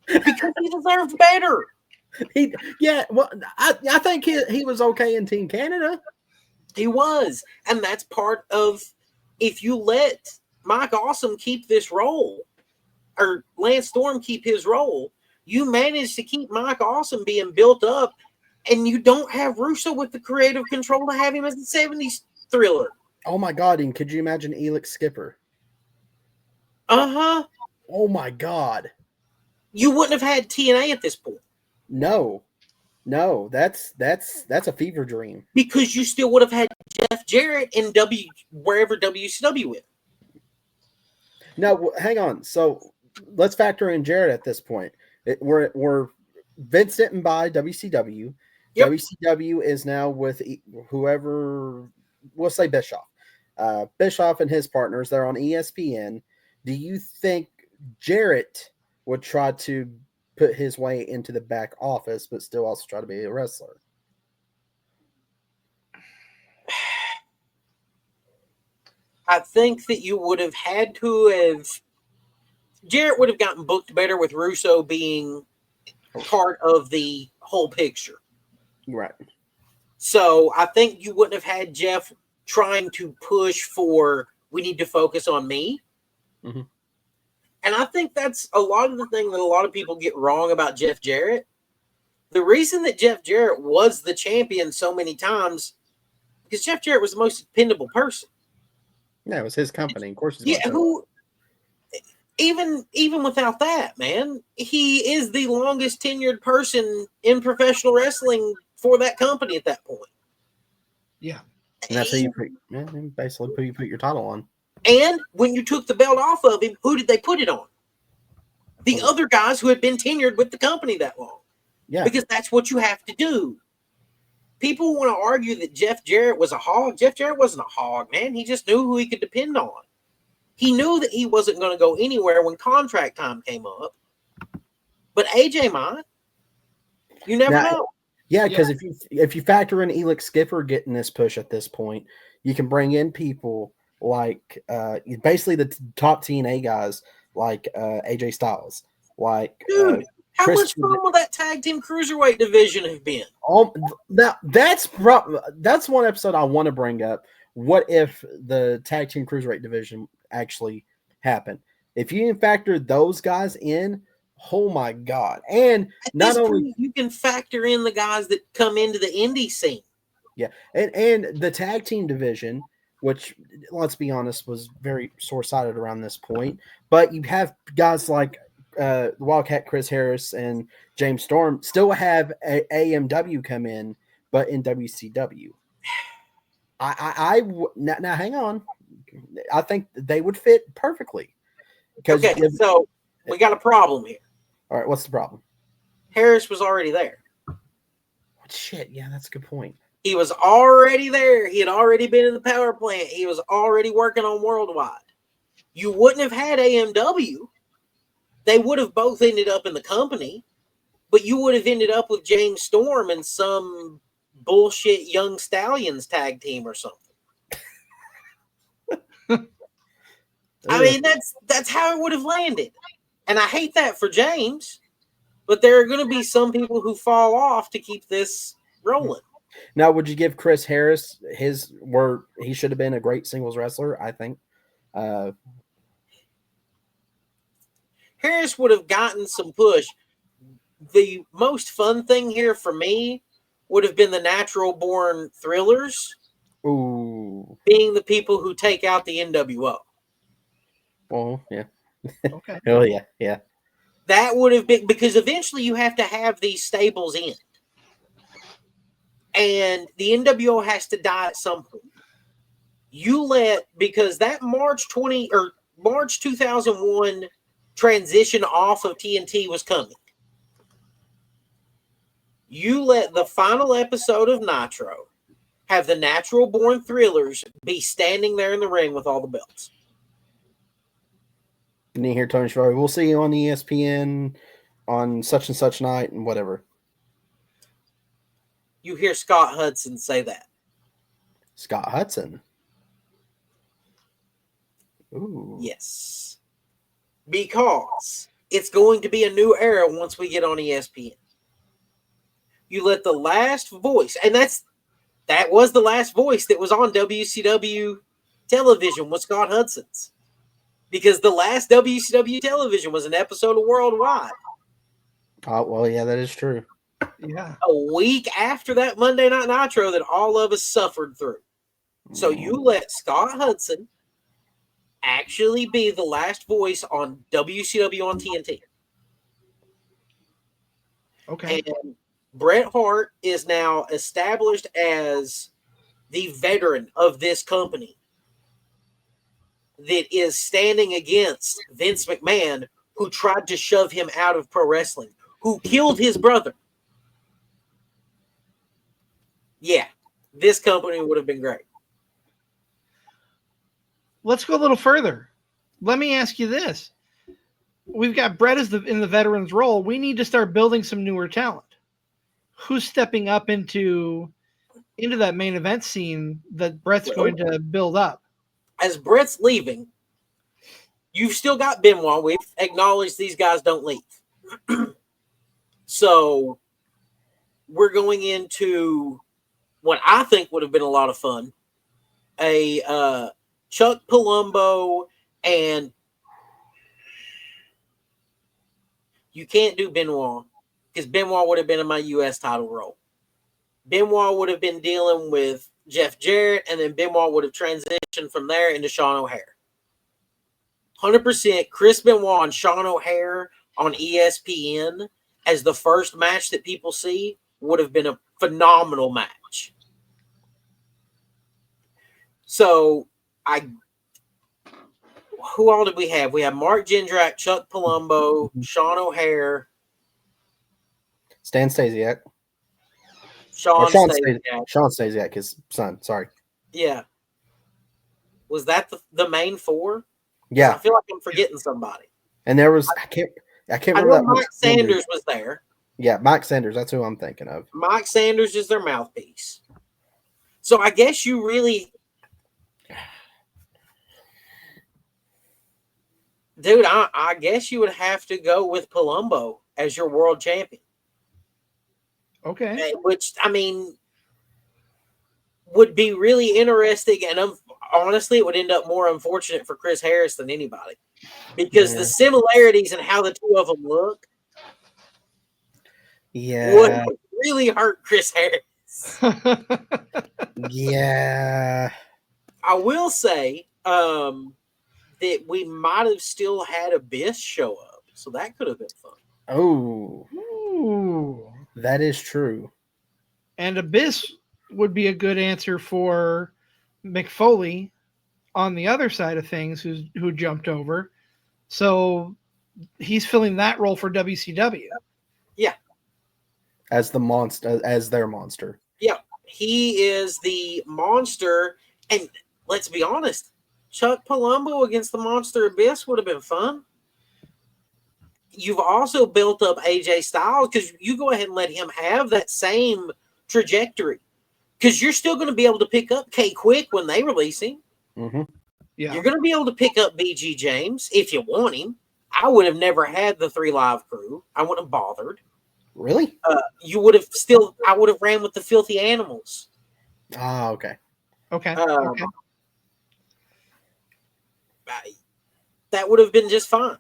Because he deserved better. I think he was okay in Team Canada. He was. And that's part of, if you let Mike Awesome keep this role, or Lance Storm keep his role, you manage to keep Mike Awesome being built up, and you don't have Russo with the creative control to have him as the 70s thriller. Oh my God, and could you imagine Elix Skipper? Uh-huh. Oh my God. You wouldn't have had TNA at this point. No, that's a fever dream. Because you still would have had Jeff Jarrett in wherever WCW went. No, hang on. So let's factor in Jarrett at this point. We're Vince didn't buy WCW. Yep. WCW is now with whoever, we'll say Bischoff. Bischoff and his partners, they're on ESPN. Do you think Jarrett would try to put his way into the back office, but still also try to be a wrestler? I think that you would have had to have. Jarrett would have gotten booked better with Russo being part of the whole picture. Right. So I think you wouldn't have had Jeff trying to push for, we need to focus on me. Mm-hmm. And I think that's a lot of the thing that a lot of people get wrong about Jeff Jarrett. The reason that Jeff Jarrett was the champion so many times, because Jeff Jarrett was the most dependable person. Yeah, it was his company. Of course. Even without that, man, he is the longest tenured person in professional wrestling for that company at that point. Yeah. And that's how you basically who you put your title on. And when you took the belt off of him, who did they put it on? The other guys who had been tenured with the company that long. Yeah. Because that's what you have to do. People want to argue that Jeff Jarrett was a hog. Jeff Jarrett wasn't a hog, man. He just knew who he could depend on. He knew that he wasn't going to go anywhere when contract time came up. But AJ might. You never know. Yeah, because if you factor in Elix Skipper getting this push at this point, you can bring in people like basically the top TNA guys like AJ Styles, like Dude, how much fun will that tag team cruiserweight division have been? That's one episode I want to bring up. What if the tag team cruiserweight division actually happened? If you can factor those guys in, oh my God! And not only you can factor in the guys that come into the indie scene. Yeah, and the tag team division, which let's be honest was very short-sighted around this point, but you have guys like the Wildcat Chris Harris and James Storm still have AMW come in, but in WCW. Now hang on, I think they would fit perfectly. Okay, so we got a problem here. All right, what's the problem? Harris was already there. Shit, yeah, that's a good point. He was already there. He had already been in the power plant. He was already working on Worldwide. You wouldn't have had AMW. They would have both ended up in the company, but you would have ended up with James Storm and some bullshit Young Stallions tag team or something. I mean, that's how it would have landed. And I hate that for James, but there are going to be some people who fall off to keep this rolling. Now, would you give Chris Harris he should have been a great singles wrestler, I think. Harris would have gotten some push. The most fun thing here for me would have been the natural born Thrillers. Ooh. Being the people who take out the NWO. Oh, yeah. Okay. Oh, yeah, yeah. That would have been, because eventually you have to have these stables in. And the NWO has to die at some point. Because that March 2001 transition off of TNT was coming. You let the final episode of Nitro have the natural born Thrillers be standing there in the ring with all the belts. And you hear Tony Schiavone, we'll see you on ESPN on such and such night and whatever. You hear Scott Hudson say that. Scott Hudson. Ooh. Yes. Because it's going to be a new era once we get on ESPN. You let the last voice, and that was the last voice that was on WCW television was Scott Hudson's. Because the last WCW television was an episode of Worldwide. Oh, well, yeah, that is true. Yeah. A week after that Monday Night Nitro that all of us suffered through. So you let Scott Hudson actually be the last voice on WCW on TNT. Okay. And Bret Hart is now established as the veteran of this company that is standing against Vince McMahon, who tried to shove him out of pro wrestling, who killed his brother. Yeah, this company would have been great. Let's go a little further. Let me ask you this. We've got Bret in the veteran's role. We need to start building some newer talent. Who's stepping up into that main event scene that Bret's going to build up? As Bret's leaving, you've still got Benoit. We've acknowledged these guys don't leave. So we're going into what I think would have been a lot of fun. A Chuck Palumbo, and you can't do Benoit because Benoit would have been in my U.S. title role. Benoit would have been dealing with Jeff Jarrett, and then Benoit would have transitioned from there into Sean O'Haire. 100% Chris Benoit and Sean O'Haire on ESPN as the first match that people see would have been a phenomenal match. So, who all did we have? We have Mark Jindrak, Chuck Palumbo, Sean O'Haire, Stan Stasiak. Sean Stasiak, his son. Sorry. Yeah. Was that the main four? Yeah. I feel like I'm forgetting somebody. And there was I can't I remember know Mike Sanders was there. Yeah, Mike Sanders. That's who I'm thinking of. Mike Sanders is their mouthpiece. So I guess you really, dude, I guess you would have to go with Palumbo as your world champion. Okay. Which, I mean, would be really interesting. And honestly, it would end up more unfortunate for Chris Harris than anybody. Because the similarities in how the two of them look would really hurt Chris Harris. Yeah. I will say that we might have still had Abyss show up. So that could have been fun. Oh. Ooh. That is true. And Abyss would be a good answer for McFoley on the other side of things who jumped over. So he's filling that role for WCW. Yeah. As the monster, as their monster. Yeah. He is the monster. And let's be honest, Chuck Palumbo against the Monster Abyss would have been fun. You've also built up AJ Styles because you go ahead and let him have that same trajectory. Because you're still going to be able to pick up K Quick when they release him. Mm-hmm. Yeah. You're going to be able to pick up BG James if you want him. I would have never had the 3 Live Crew. I wouldn't have bothered. Really? You would have still. I would have ran with the Filthy Animals. Ah, okay. Okay. Okay. That would have been just fine.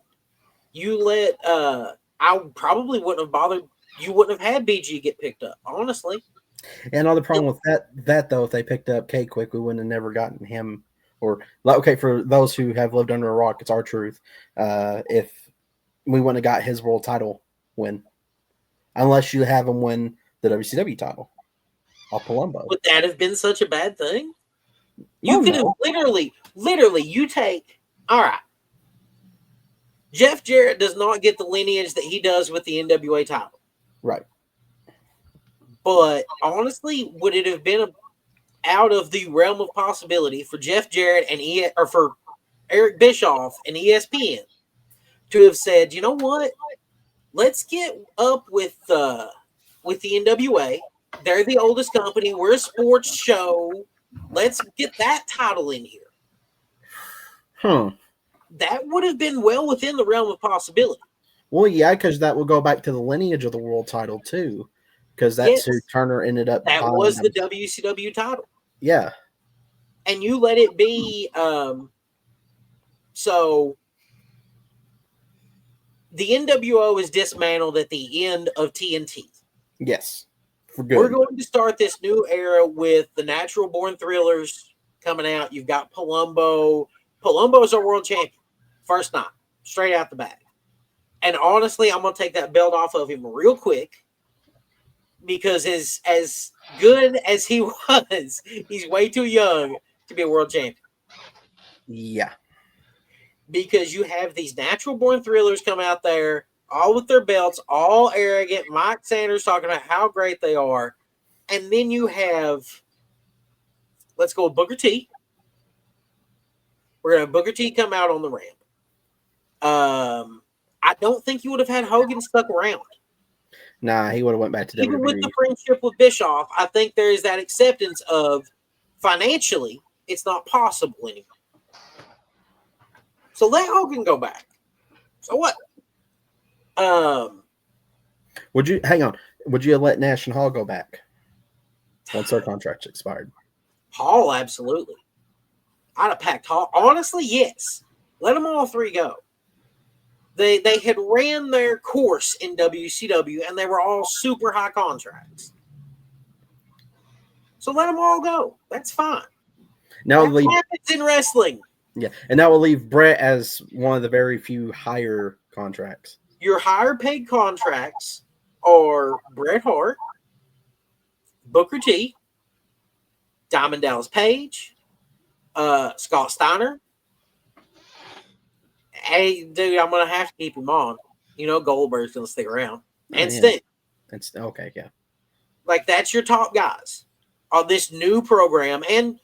You let. I probably wouldn't have bothered. You wouldn't have had BG get picked up, honestly. And all the problem with that though, if they picked up K Quick, we wouldn't have never gotten him. Or okay, for those who have lived under a rock, it's our truth. If we wouldn't have got his world title win, unless you have him win the WCW title, off Palumbo. Would that have been such a bad thing? You could have literally, you take, all right. Jeff Jarrett does not get the lineage that he does with the NWA title. Right. But honestly, would it have been out of the realm of possibility for Jeff Jarrett and or for Eric Bischoff and ESPN to have said, you know what? Let's get up with the NWA. They're the oldest company. We're a sports show. Let's get that title in here. Huh. That would have been well within the realm of possibility. Well, yeah, because that will go back to the lineage of the world title too, because that's who Turner ended up. That was the WCW title. Yeah. And you let it be. So the NWO is dismantled at the end of TNT. Yes. For good. We're going to start this new era with the Natural Born Thrillers coming out. You've got Palumbo. Palumbo's our world champion. First night. Straight out the bag. And honestly, I'm going to take that belt off of him real quick. Because as good as he was, he's way too young to be a world champion. Yeah. Because you have these Natural Born Thrillers come out there, all with their belts, all arrogant. Mike Sanders talking about how great they are. And then you have, let's go with Booker T. We're going to have Booker T come out on the ramp. I don't think you would have had Hogan stuck around. Nah, he would have went back to WWE. Even with the friendship with Bischoff, I think there is that acceptance of financially, it's not possible anymore. So let Hogan go back. So what? Would you hang on? Would you have let Nash and Hall go back once their contracts expired? Hall, absolutely. I'd have packed Hall. Honestly, yes. Let them all three go. They had ran their course in WCW, and they were all super high contracts. So let them all go. That's fine. Now that happens in wrestling. Yeah, and that will leave Bret as one of the very few higher contracts. Your higher paid contracts are Bret Hart, Booker T, Diamond Dallas Page, Scott Steiner. Hey, dude, I'm going to have to keep him on. You know, Goldberg's going to stick around. And Sting. It's okay, yeah. Like, that's your top guys on this new program. And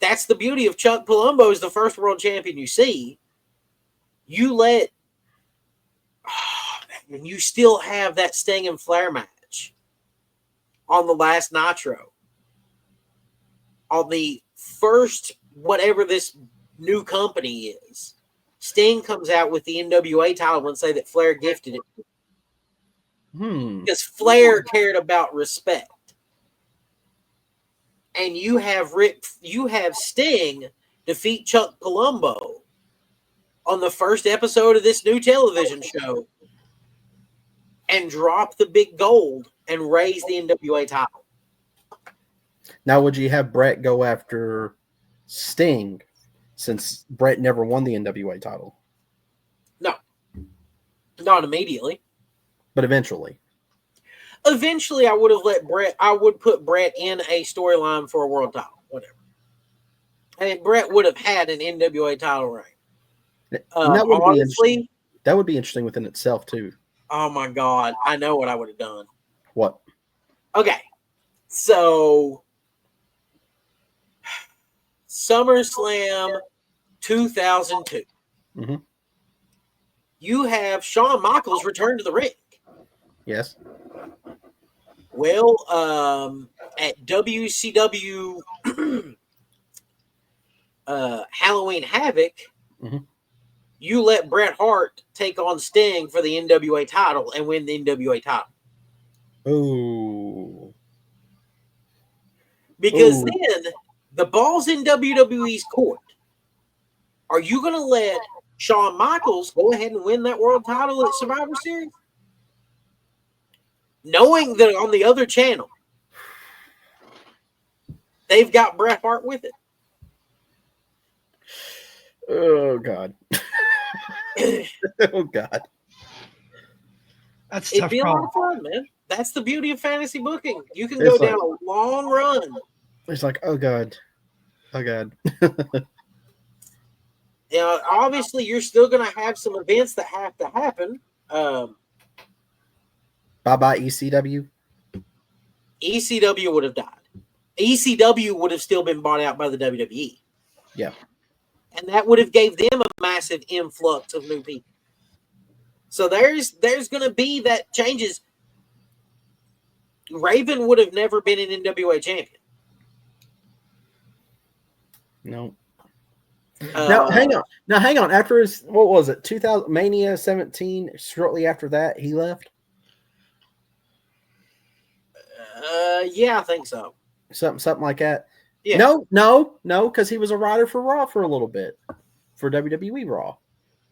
that's the beauty of Chuck Palumbo is the first world champion you see. You let, and you still have that Sting and Flair match on the last Nitro. On the first, whatever this new company is, Sting comes out with the NWA title and say that Flair gifted it. Because Flair cared about respect. And you have Sting defeat Chuck Palumbo on the first episode of this new television show and drop the big gold and raise the NWA title. Now, would you have Bret go after Sting since Bret never won the NWA title? No. Not immediately. But eventually. Eventually, I would have I would put Bret in a storyline for a world title, whatever. And Bret would have had an NWA title reign. That would be interesting within itself, too. Oh, my God. I know what I would have done. What? Okay. So, SummerSlam 2002. Mm-hmm. You have Shawn Michaels return to the ring. Yes. Well, at WCW Halloween Havoc, you let Bret Hart take on Sting for the NWA title and win the NWA title. Ooh. Because then the ball's in WWE's court. Are you going to let Shawn Michaels go ahead and win that world title at Survivor Series? Knowing that on the other channel, they've got Bret Hart with it. Oh, God. Oh, God. That's It'd tough be a lot of fun, man. That's the beauty of fantasy booking. You can go down a long run. It's like, oh, God. Oh, God. You know, obviously, you're still going to have some events that have to happen. Bye-bye, ECW. ECW would have died. ECW would have still been bought out by the WWE. Yeah. And that would have gave them a massive influx of new people. So there's going to be that changes. Raven would have never been an NWA champion. No. Now hang on. After his, what was it, 2000 Mania 17? Shortly after that, he left. Yeah, I think so. Something like that. Yeah. No, because he was a writer for Raw for a little bit, for WWE Raw.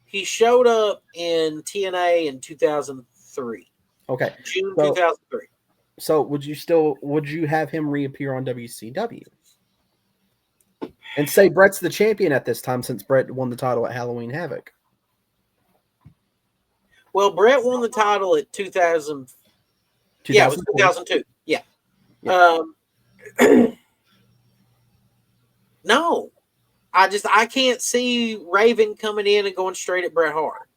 He showed up in TNA in 2003. Okay, June 2003. So would you have him reappear on WCW? And say Bret's the champion at this time since Bret won the title at Halloween Havoc. Well, Bret won the title at 2000. Yeah, it was 2002. Yeah. No. I can't see Raven coming in and going straight at Bret Hart.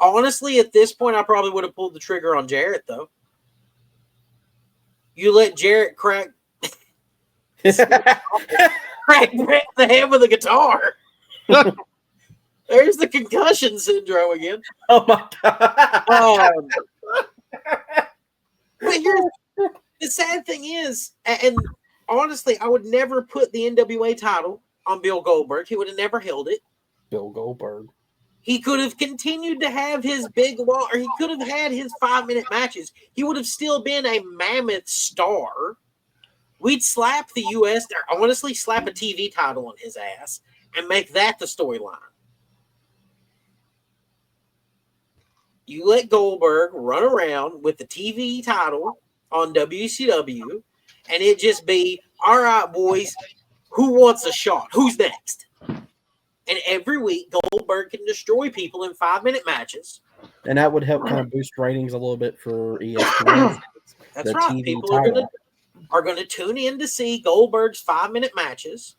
Honestly, at this point, I probably would have pulled the trigger on Jarrett, though. You let Jarrett crack Bret in the head with a guitar. There's the concussion syndrome again. Oh, my God. But the sad thing is, and honestly, I would never put the NWA title on Bill Goldberg. He would have never held it. Bill Goldberg. He could have continued to have his big law, or he could have had his 5-minute matches. He would have still been a mammoth star. We'd slap the U.S. or honestly slap a TV title on his ass and make that the storyline. You let Goldberg run around with the TV title on WCW, and it just be, all right, boys, who wants a shot? Who's next? And every week, Goldberg can destroy people in 5-minute matches. And that would help kind of boost ratings a little bit for ESPN. That's right. TV people are going to tune in to see Goldberg's 5-minute matches.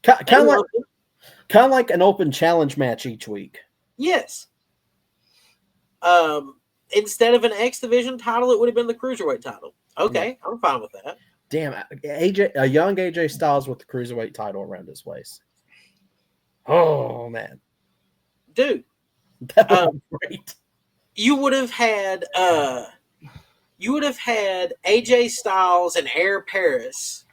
Kind of like an open challenge match each week. Yes. Instead of an X Division title, it would have been the Cruiserweight title. Okay, I'm fine with that. Damn, a young AJ Styles with the Cruiserweight title around his waist. Oh, man. dude. That would be great. You would have had AJ Styles and Air Paris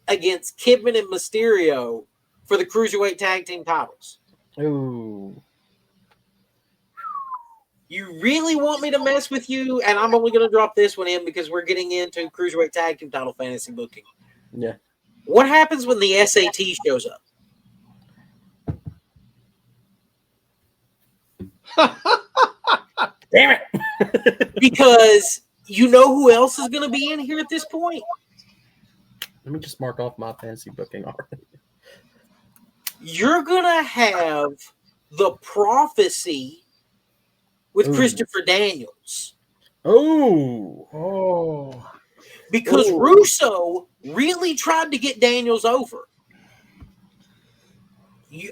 against Kidman and Mysterio for the Cruiserweight Tag Team titles. Ooh. You really want me to mess with you? And I'm only going to drop this one in because we're getting into Cruiserweight Tag Team title fantasy booking. Yeah. What happens when the SAT shows up? Damn it. Because you know who else is going to be in here at this point? Let me just mark off my fantasy booking already. You're going to have the Prophecy with Christopher Daniels. Oh. Because Russo really tried to get Daniels over.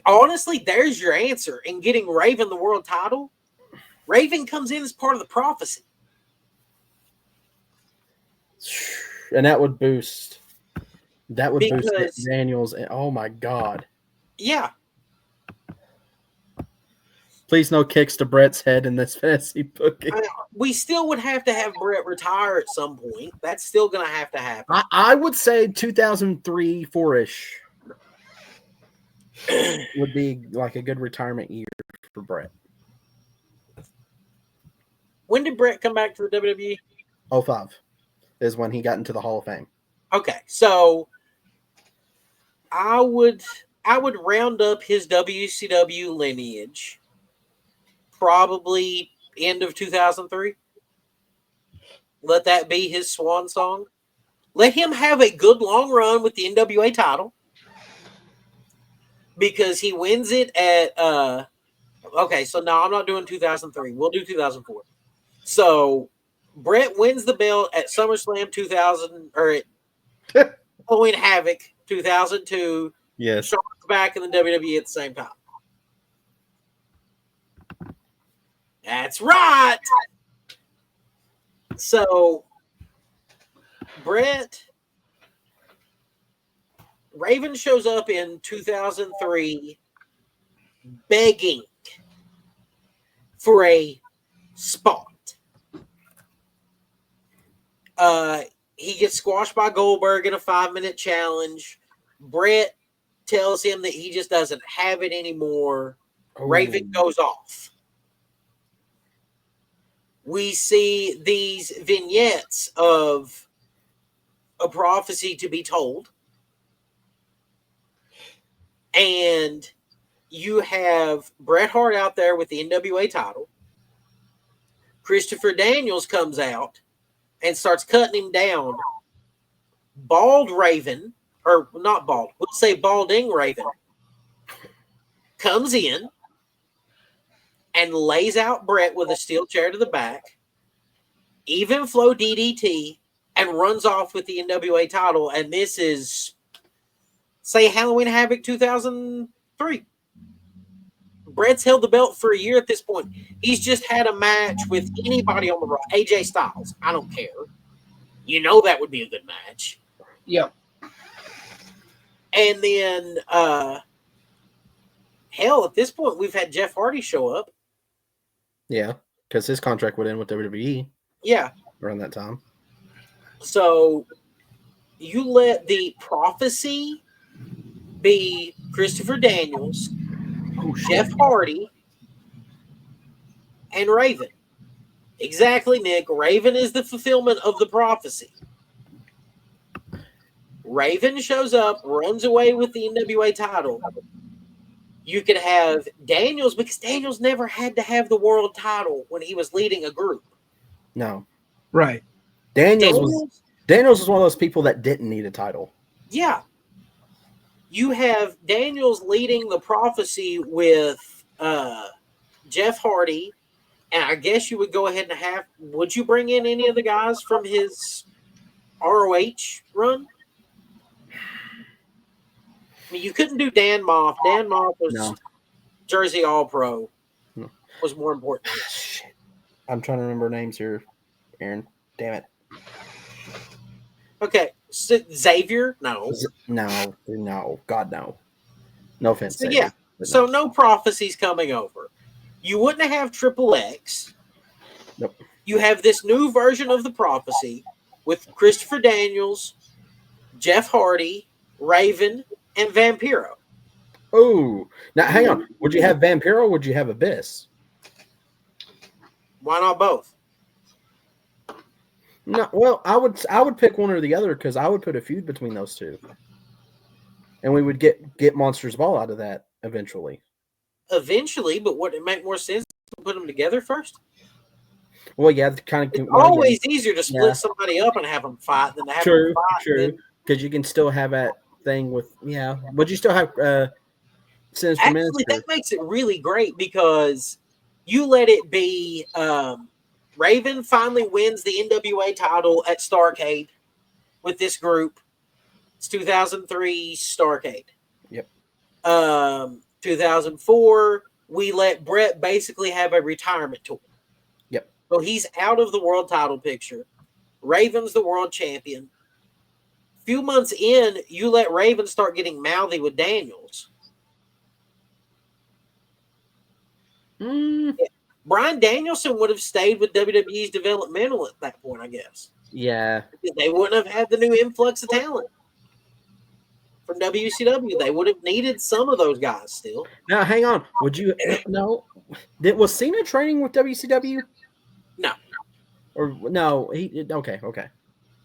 Honestly, there's your answer in getting Raven the world title. Raven comes in as part of the Prophecy. And that would boost boost Daniels. Oh my God. Yeah. Please no kicks to Bret's head in this fantasy booking. We still would have to have Bret retire at some point. That's still going to happen. I would say 2003, 4-ish would be like a good retirement year for Bret. When did Bret come back to the WWE? 05 is when he got into the Hall of Fame. Okay, so I would round up his WCW lineage probably end of 2003. Let that be his swan song. Let him have a good long run with the NWA title because he wins it at okay, so no, I'm not doing 2003. We'll do 2004. So Bret wins the belt at SummerSlam 2000 or at Halloween Havoc 2002. Yes. Shawn's back in the WWE at the same time. That's right. So Raven shows up in 2003 begging for a spot. He gets squashed by Goldberg in a 5-minute challenge. Bret tells him that he just doesn't have it anymore. Raven goes off. We see these vignettes of a prophecy to be told. And you have Bret Hart out there with the NWA title. Christopher Daniels comes out and starts cutting him down. Bald Raven, or not bald, we'll say balding Raven, comes in and lays out Bret with a steel chair to the back, even flow DDT, and runs off with the NWA title. And this is, say, Halloween Havoc 2003. Bret's held the belt for a year at this point. He's just had a match with anybody on the roster. AJ Styles. I don't care. You know that would be a good match. Yep. And then, hell, at this point, we've had Jeff Hardy show up. Yeah, because his contract would end with WWE. Yeah. Around that time. So you let the Prophecy be Christopher Daniels, Jeff Hardy, and Raven. Exactly, Nick. Raven is the fulfillment of the Prophecy. Raven shows up, runs away with the NWA title. You could have Daniels, because Daniels never had to have the world title when he was leading a group. No. Right. Daniels was one of those people that didn't need a title. Yeah. You have Daniels leading the Prophecy with Jeff Hardy, and I guess you would go ahead and would you bring in any of the guys from his ROH run? I mean, you couldn't do Dan Moff. Dan Moff was Jersey All-Pro. Was more important. Shit. I'm trying to remember names here, Aaron. Damn it. Okay. Xavier? No. No. God, no. No offense. So, yeah. So no prophecies coming over. You wouldn't have Triple X. Nope. You have this new version of the prophecy with Christopher Daniels, Jeff Hardy, Raven, and Vampiro. Oh, now hang on. Would you have Vampiro or would you have Abyss? Why not both? No, well, I would pick one or the other because I would put a feud between those two, and we would get Monsters Ball out of that eventually. Eventually, but wouldn't it make more sense to put them together first? Well, yeah, kind of. It's always easier to split somebody up and have them fight than to have them fight. True, because you can still have that thing with Would you still have Sinister Minister? Actually, that makes it really great because you let it be. Raven finally wins the NWA title at Starrcade with this group. It's 2003 Starrcade. Yep. 2004, we let Bret basically have a retirement tour. Yep. So he's out of the world title picture. Raven's the world champion. A few months in, you let Raven start getting mouthy with Daniels. Bryan Danielson would have stayed with WWE's developmental at that point, I guess. Yeah. They wouldn't have had the new influx of talent from WCW. They would have needed some of those guys still. Now, hang on. Would you was Cena training with WCW? No. Or no, okay.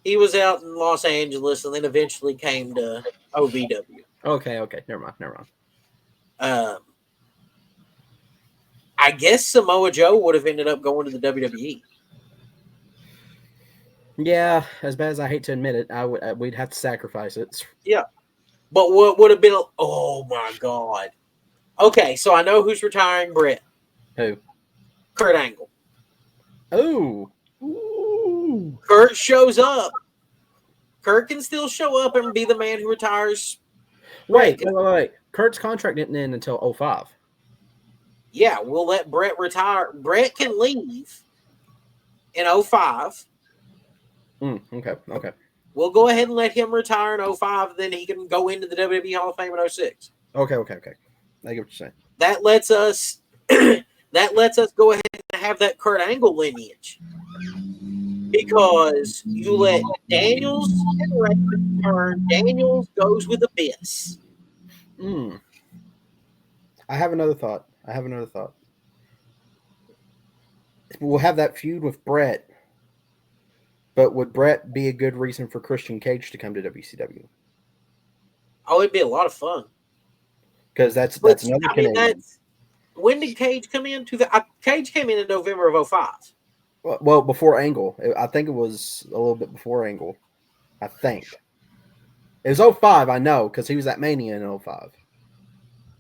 He was out in Los Angeles and then eventually came to OVW. Okay. Never mind. I guess Samoa Joe would have ended up going to the WWE. Yeah, as bad as I hate to admit it, we'd have to sacrifice it. Yeah. But what would have been oh my God. Okay, so I know who's retiring Bret. Who? Kurt Angle. Oh. Ooh. Kurt shows up. Kurt can still show up and be the man who retires. Wait. Kurt's contract didn't end until 2005. Yeah, we'll let Bret retire. Bret can leave in 2005. Okay. We'll go ahead and let him retire in 2005, then he can go into the WWE Hall of Fame in 2006. Okay. I get what you're saying. That lets us go ahead and have that Kurt Angle lineage. Because you let Daniels and Raven turn. Daniels goes with Abyss. I have another thought. We'll have that feud with Bret, but would Bret be a good reason for Christian Cage to come to WCW? Oh, it'd be a lot of fun. Because that's another Canadian. When did Cage come in? Cage came in November of 2005. Well, before Angle. I think it was a little bit before Angle. I think. It was 2005, I know, because he was at Mania in 2005.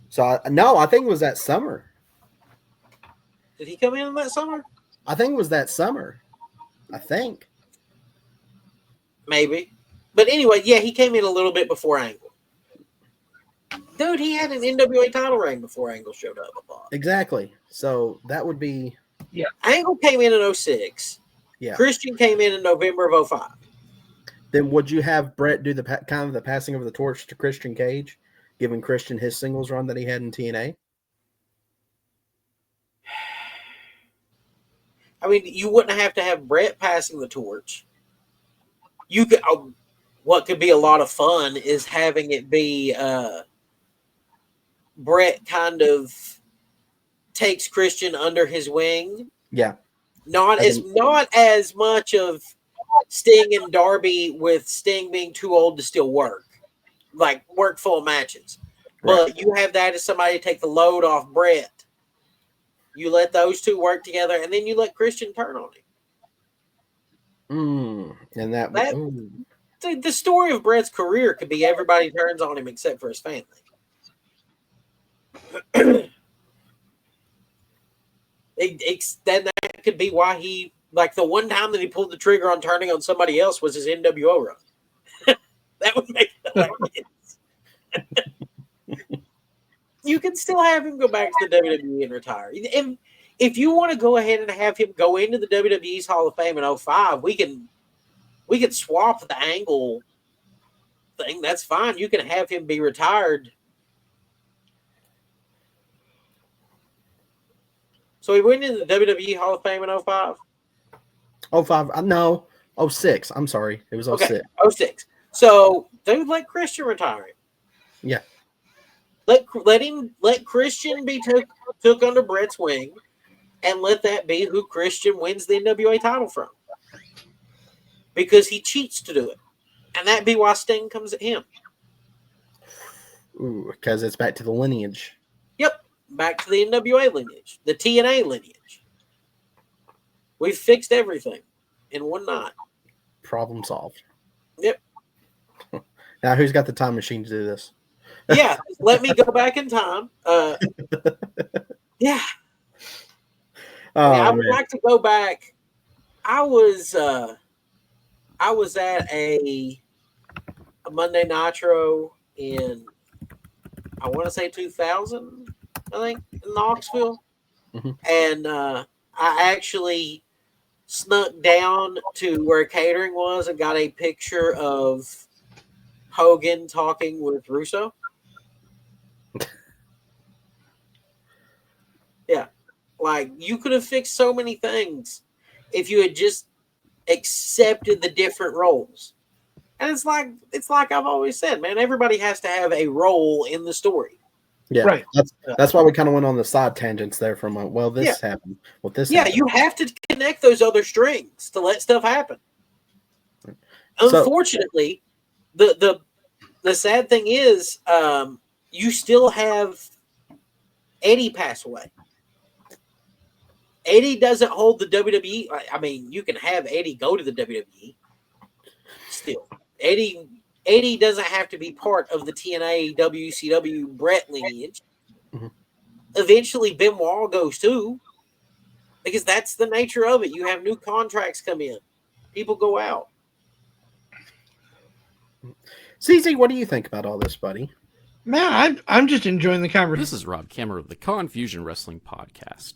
So, I think it was that summer. Did he come in that summer? I think it was that summer. I think. Maybe. But anyway, yeah, he came in a little bit before Angle. Dude, he had an NWA title reign before Angle showed up, I thought. Exactly. So, that would be... Yeah. Angle came in 2006. Yeah. Christian came in November of 2005. Then would you have Bret do the kind of the passing of the torch to Christian Cage, giving Christian his singles run that he had in TNA? I mean, you wouldn't have to have Bret passing the torch. You could. What could be a lot of fun is having it be Bret kind of takes Christian under his wing. Yeah. Not as much of Sting and Darby, with Sting being too old to still work full matches. Right. But you have that as somebody to take the load off Bret. You let those two work together, and then you let Christian turn on him. And that the story of Bret's career could be everybody turns on him except for his family. That could be why he, the one time that he pulled the trigger on turning on somebody else was his NWO run. That would make it hilarious. You can still have him go back to the WWE and retire. If you want to go ahead and have him go into the WWE's Hall of Fame in 2005, we can swap the Angle thing. That's fine. You can have him be retired So he went in the WWE Hall of Fame in 05? 05, no, 06. I'm sorry. It was 06. Okay, 06. So they would let Christian retire him. Yeah. Let Christian be took under Bret's wing, and let that be who Christian wins the NWA title from. Because he cheats to do it. And that'd be why Sting comes at him. Ooh, because it's back to the lineage. Yep. Back to the NWA lineage. The TNA lineage. We've fixed everything in one night. Problem solved. Yep. Now who's got the time machine to do this? Yeah. Let me go back in time. Yeah. Oh, I would like to go back. I was at a Monday Nitro in, I want to say 2000, I think, in Knoxville. Mm-hmm. And I actually snuck down to where catering was and got a picture of Hogan talking with Russo. Yeah. Like, you could have fixed so many things if you had just accepted the different roles. And it's like I've always said, man, everybody has to have a role in the story. Yeah, right. That's why we kind of went on the side tangents there from this happened. Well, this happened. You have to connect those other strings to let stuff happen. Unfortunately, the sad thing is, you still have Eddie pass away. Eddie doesn't hold the WWE. I mean, you can have Eddie go to the WWE. Still, Eddie doesn't have to be part of the TNA WCW Bret lineage. Mm-hmm. Eventually, Benoit goes too, because that's the nature of it. You have new contracts come in, people go out. CZ, what do you think about all this, buddy? Man, I'm just enjoying the conversation. This is Rob Kemmer of the Confusion Wrestling Podcast.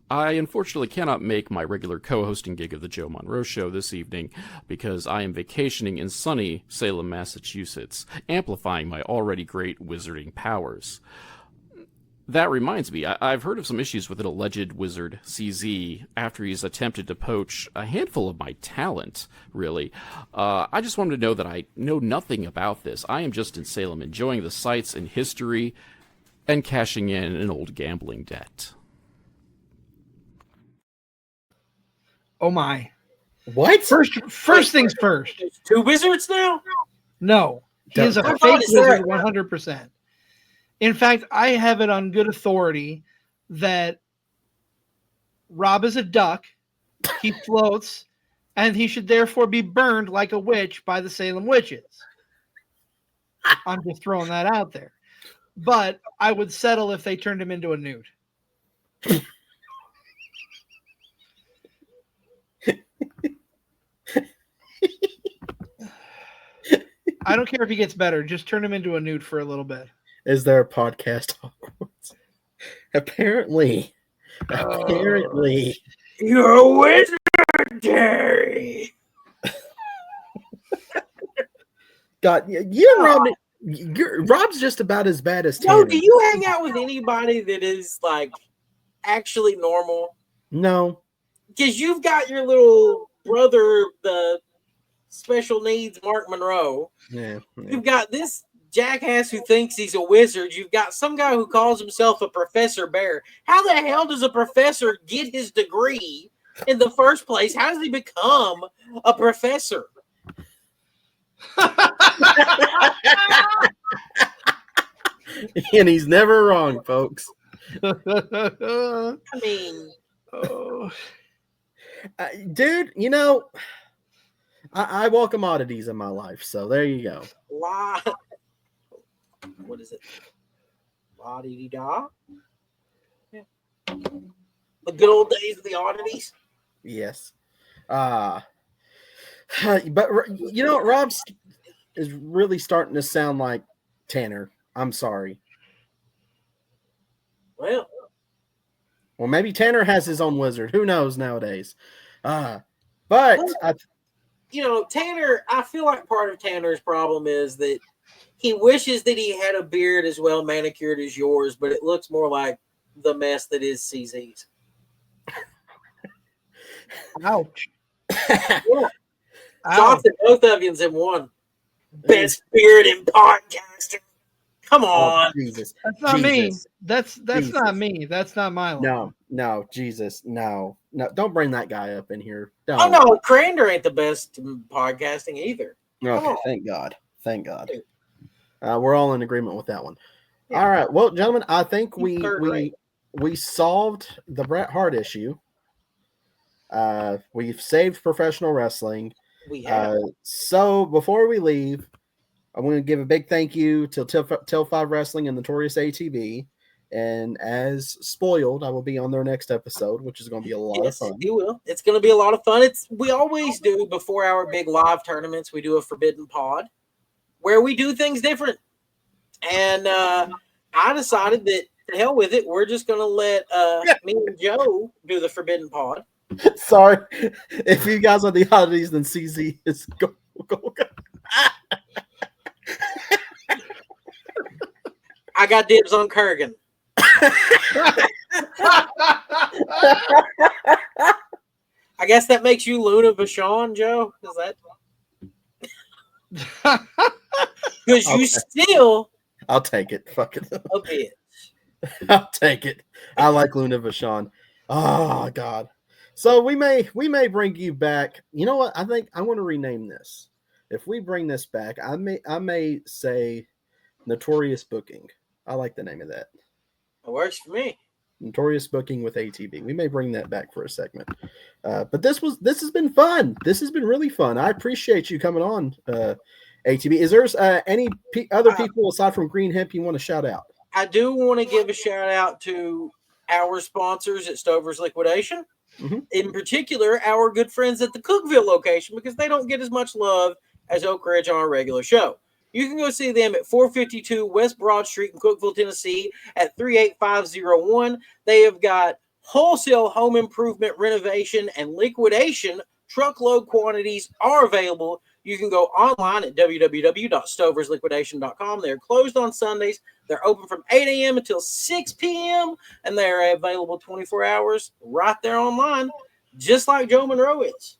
I unfortunately cannot make my regular co-hosting gig of the Joe Monroe Show this evening because I am vacationing in sunny Salem, Massachusetts, amplifying my already great wizarding powers. That reminds me, I've heard of some issues with an alleged wizard, CZ, after he's attempted to poach a handful of my talent, really. I just wanted to know that I know nothing about this. I am just in Salem enjoying the sights and history and cashing in an old gambling debt. Oh my! What? First things first. There's two wizards now? No, he is a I thought fake it said- wizard, 100%. In fact, I have it on good authority that Rob is a duck. He floats, and he should therefore be burned like a witch by the Salem witches. I'm just throwing that out there. But I would settle if they turned him into a nude. I don't care if he gets better. Just turn him into a nude for a little bit. Is there a podcast? Apparently. You're a wizard, Terry. God, you and Rob, Rob's just about as bad as Tanner. No, do you hang out with anybody that is like actually normal? No. Because you've got your little brother, the special needs Mark Monroe. Yeah. You've got this jackass who thinks he's a wizard. You've got some guy who calls himself a Professor Bear. How the hell does a professor get his degree in the first place? How does he become a professor? And he's never wrong, folks. I mean, dude, you know, I welcome oddities in my life, so there you go. What is it? La dee da. Yeah. The good old days of the oddities. Yes. But you know what? Rob is really starting to sound like Tanner. I'm sorry. Well, maybe Tanner has his own wizard. Who knows nowadays? But you know, Tanner, I feel like part of Tanner's problem is that he wishes that he had a beard as well manicured as yours, but it looks more like the mess that is CZ's. Ouch. Yeah. Ouch. Shots at both of you in one. Best spirited podcaster. Come on. Oh, Jesus. That's not me. Jesus. That's Jesus. not me. That's not my line. No, Jesus, no. Don't bring that guy up in here. Don't. Oh no, Crander ain't the best podcasting either. Okay, thank God. Thank God. We're all in agreement with that one. Yeah. All right, well, gentlemen, I think we solved the Bret Hart issue. We've saved professional wrestling. We have. So before we leave, I want to give a big thank you to Till 5 Wrestling and Notorious ATB. And as spoiled, I will be on their next episode, which is going to be a lot of fun. You will. It's going to be a lot of fun. We always do before our big live tournaments. We do a Forbidden Pod where we do things different. And I decided that to hell with it, we're just going to let me and Joe do the Forbidden Pod. Sorry, if you guys are the oddities, then CZ is go. I got dibs on Kurgan. I guess that makes you Luna Vachon, Joe. Is that? Because you still. I'll take it. Fuck it. A bit. I'll take it. I like Luna Vachon. Oh God. So we may bring you back. You know what? I think I want to rename this. If we bring this back, I may say Notorious Booking. I like the name of that. It works for me. Notorious Booking with ATB. We may bring that back for a segment. But this has been fun. This has been really fun. I appreciate you coming on, ATB. Is there any other people aside from Green Hemp you want to shout out? I do want to give a shout out to our sponsors at Stover's Liquidation. Mm-hmm. In particular, our good friends at the Cookville location, because they don't get as much love as Oak Ridge on our regular show. You can go see them at 452 West Broad Street in Cookville, Tennessee at 38501. They have got wholesale home improvement, renovation, and liquidation. Truckload quantities are available. You can go online at www.stoversliquidation.com. They're closed on Sundays. They're open from 8 a.m. until 6 p.m. And they're available 24 hours right there online, just like Joe Monroe is.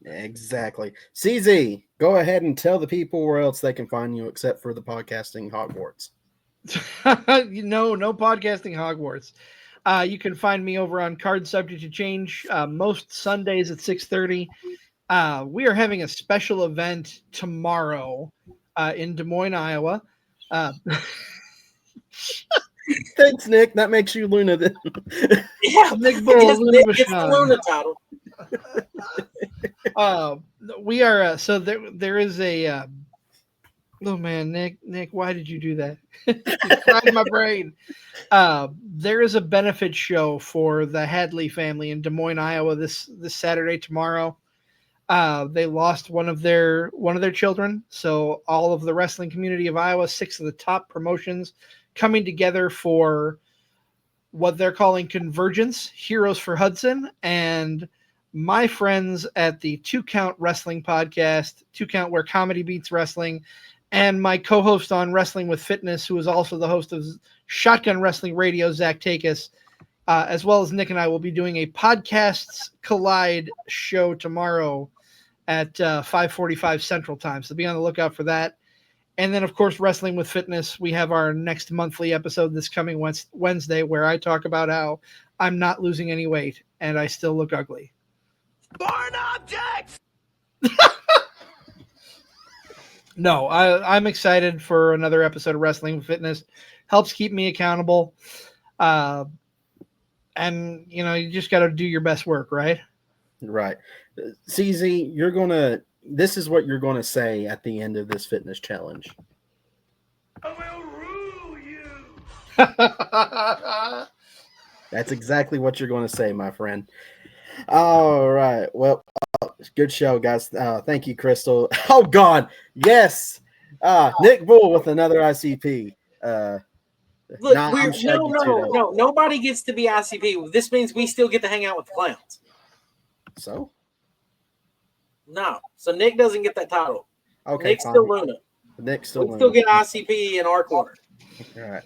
Exactly. CZ, go ahead and tell the people where else they can find you except for the podcasting Hogwarts. No podcasting Hogwarts. You can find me over on Card Subject to Change most Sundays at 6:30. We are having a special event tomorrow in Des Moines, Iowa. Thanks, Nick. That makes you Luna. Yeah, Nick Bull, Luna it's the Luna title. We are so there is a oh man, Nick, why did you do that? You fried my brain. There is a benefit show for the Hadley family in Des Moines, Iowa this Saturday tomorrow. They lost one of their children, so all of the wrestling community of Iowa, 6 of the top promotions coming together for what they're calling Convergence, Heroes for Hudson, and my friends at the 2 Count Wrestling podcast, 2 Count Where Comedy Beats Wrestling, and my co-host on Wrestling with Fitness, who is also the host of Shotgun Wrestling Radio, Zach Takis, as well as Nick and I will be doing a Podcasts Collide show tomorrow at 5:45 Central Time. So be on the lookout for that. And then, of course, Wrestling with Fitness, we have our next monthly episode this coming Wednesday where I talk about how I'm not losing any weight and I still look ugly. Foreign objects! No, I'm excited for another episode of Wrestling with Fitness. Helps keep me accountable. And, you just got to do your best work, right? Right. CZ, this is what you're going to say at the end of this fitness challenge. I will rule you! That's exactly what you're going to say, my friend. All right. Well, good show, guys. Thank you, Crystal. Oh, God. Yes. Nick Bull with another ICP. Look, no. Nobody gets to be ICP. This means we still get to hang out with the clowns. So? No. So Nick doesn't get that title. Okay. Nick's still Luna. Nick's still Luna. We still get ICP in our corner. All right.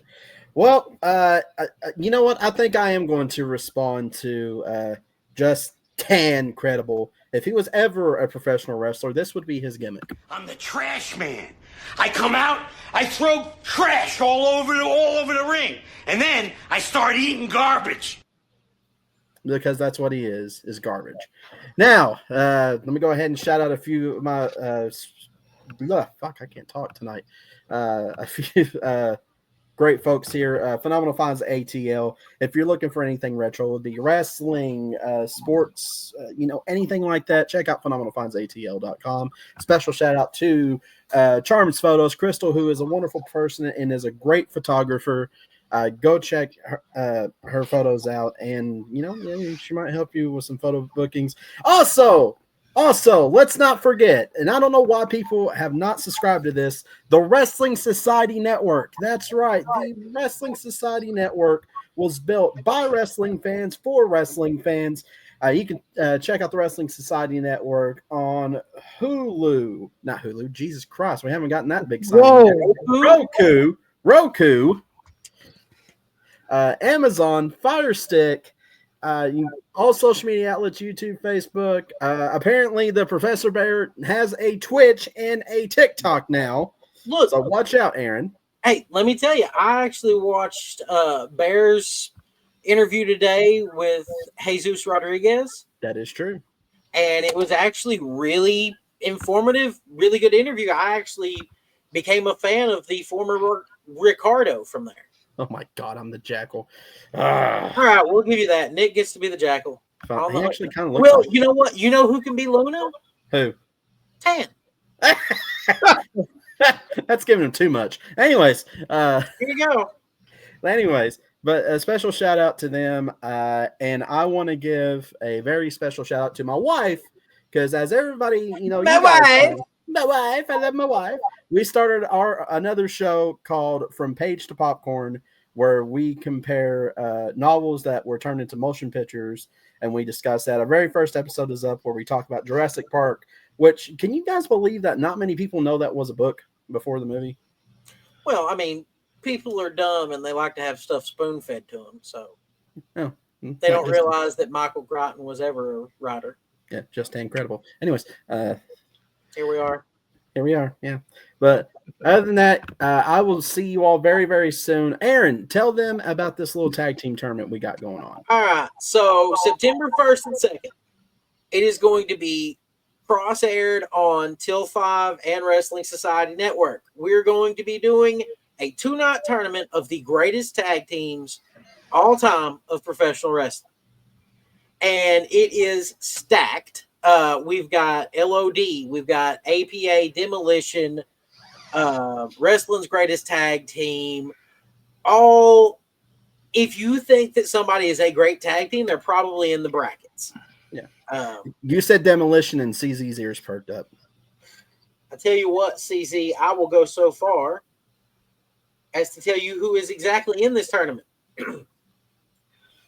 Well, you know what? I think I am going to respond to just tan credible. If he was ever a professional wrestler, this would be his gimmick. I'm the trash man. I come out, I throw trash all over the ring, and then I start eating garbage. Because that's what he is garbage. Now, let me go ahead and shout out a few of my I can't talk tonight. A few great folks here. Phenomenal Finds ATL. If you're looking for anything retro, the wrestling, sports, anything like that, check out phenomenalfindsatl.com. Special shout out to Charm's Photos, Crystal, who is a wonderful person and is a great photographer. Go check her photos out, and she might help you with some photo bookings. Also, let's not forget, and I don't know why people have not subscribed to this, the Wrestling Society Network. That's right. The Wrestling Society Network was built by wrestling fans for wrestling fans. You can check out the Wrestling Society Network on Hulu. Not Hulu. Jesus Christ. We haven't gotten that big sign. Whoa. Roku. Amazon, Fire Stick, all social media outlets, YouTube, Facebook. Apparently, the Professor Bear has a Twitch and a TikTok now. Look, so watch out, Aaron. Hey, let me tell you, I actually watched Bear's interview today with Jesus Rodriguez. That is true. And it was actually really informative, really good interview. I actually became a fan of the former Ricardo from there. Oh my God, I'm the Jackal. All right, we'll give you that. Nick gets to be the Jackal. He actually kind of looks. Well, you know what? You know who can be Luna? Who? Tan. That's giving him too much. Anyways, here you go. Anyways, but a special shout out to them, and I want to give a very special shout out to my wife, because as everybody, my wife. I love my wife. We started another show called From Page to Popcorn, where we compare novels that were turned into motion pictures, and we discuss that. Our very first episode is up where we talk about Jurassic Park, which, can you guys believe that not many people know that was a book before the movie? Well, I mean, people are dumb and they like to have stuff spoon-fed to them, so they don't realize that Michael Crichton was ever a writer. Yeah, just incredible. Anyways, here we are. Yeah. But other than that, I will see you all very, very soon. Aaron, tell them about this little tag team tournament we got going on. All right. So September 1st and 2nd, it is going to be cross-aired on Till 5 and Wrestling Society Network. We're going to be doing a 2-night tournament of the greatest tag teams all time of professional wrestling. And it is stacked. We've got LOD, we've got APA, Demolition, Wrestling's Greatest Tag Team. All, if you think that somebody is a great tag team, they're probably in the brackets. Yeah. You said Demolition, and CZ's ears perked up. I tell you what, CZ, I will go so far as to tell you who is exactly in this tournament.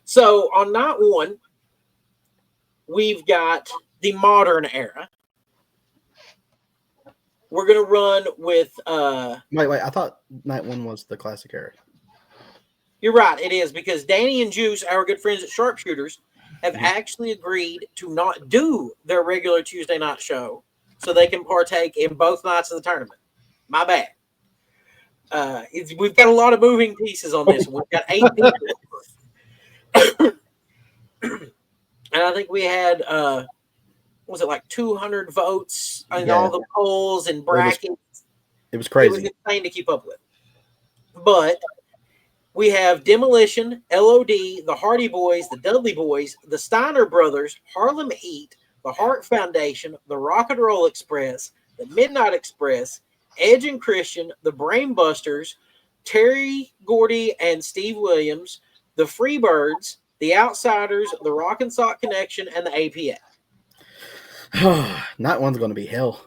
So on night 1, we've got the modern era. We're going to run with... Wait. I thought night 1 was the classic era. You're right. It is, because Danny and Juice, our good friends at Sharpshooters, have actually agreed to not do their regular Tuesday night show so they can partake in both nights of the tournament. My bad. We've got a lot of moving pieces on this one. We've got 8 people. And I think we had... was it like 200 votes in all the polls and brackets? It was crazy. It was insane to keep up with. But we have Demolition, LOD, the Hardy Boys, the Dudley Boys, the Steiner Brothers, Harlem Heat, the Hart Foundation, the Rock and Roll Express, the Midnight Express, Edge and Christian, the Brain Busters, Terry Gordy and Steve Williams, the Freebirds, the Outsiders, the Rock and Sock Connection, and the APA. Night 1's going to be hell.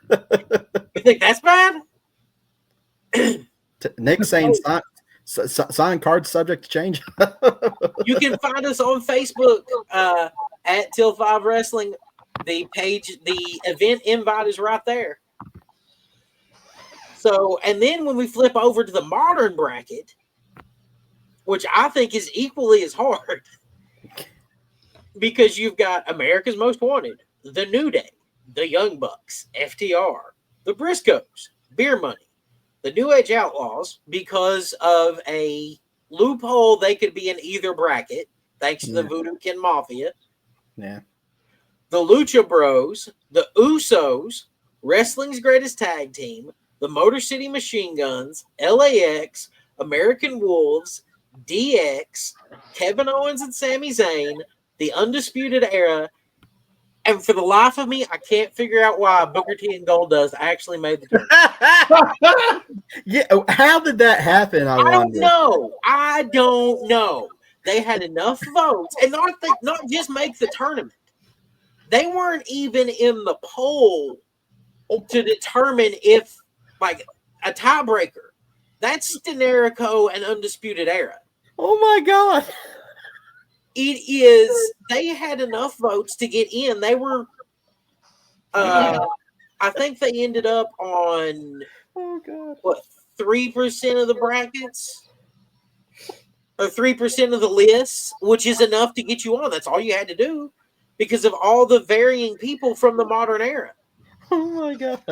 You think that's bad? Nick saying sign cards subject to change. You can find us on Facebook at Till 5 Wrestling. The page, the event invite is right there. So, and then when we flip over to the modern bracket, which I think is equally as hard, because you've got America's Most Wanted, The New Day, The Young Bucks, FTR, The Briscoes, Beer Money, the New Age Outlaws, because of a loophole they could be in either bracket, thanks to the Voodoo Kin Mafia. Yeah. The Lucha Bros, the Usos, Wrestling's Greatest Tag Team, the Motor City Machine Guns, LAX, American Wolves, DX, Kevin Owens and Sami Zayn, the Undisputed Era, and for the life of me, I can't figure out why Booker T and Goldust actually made the tournament. Yeah, how did that happen? I wonder. I don't know. They had enough votes, and not just make the tournament. They weren't even in the poll to determine if, like, a tiebreaker. That's Stenerico and Undisputed Era. Oh my God. It is, they had enough votes to get in. They were, I think they ended up on, what, 3% of the brackets? Or 3% of the lists, which is enough to get you on. That's all you had to do because of all the varying people from the modern era. Oh my God.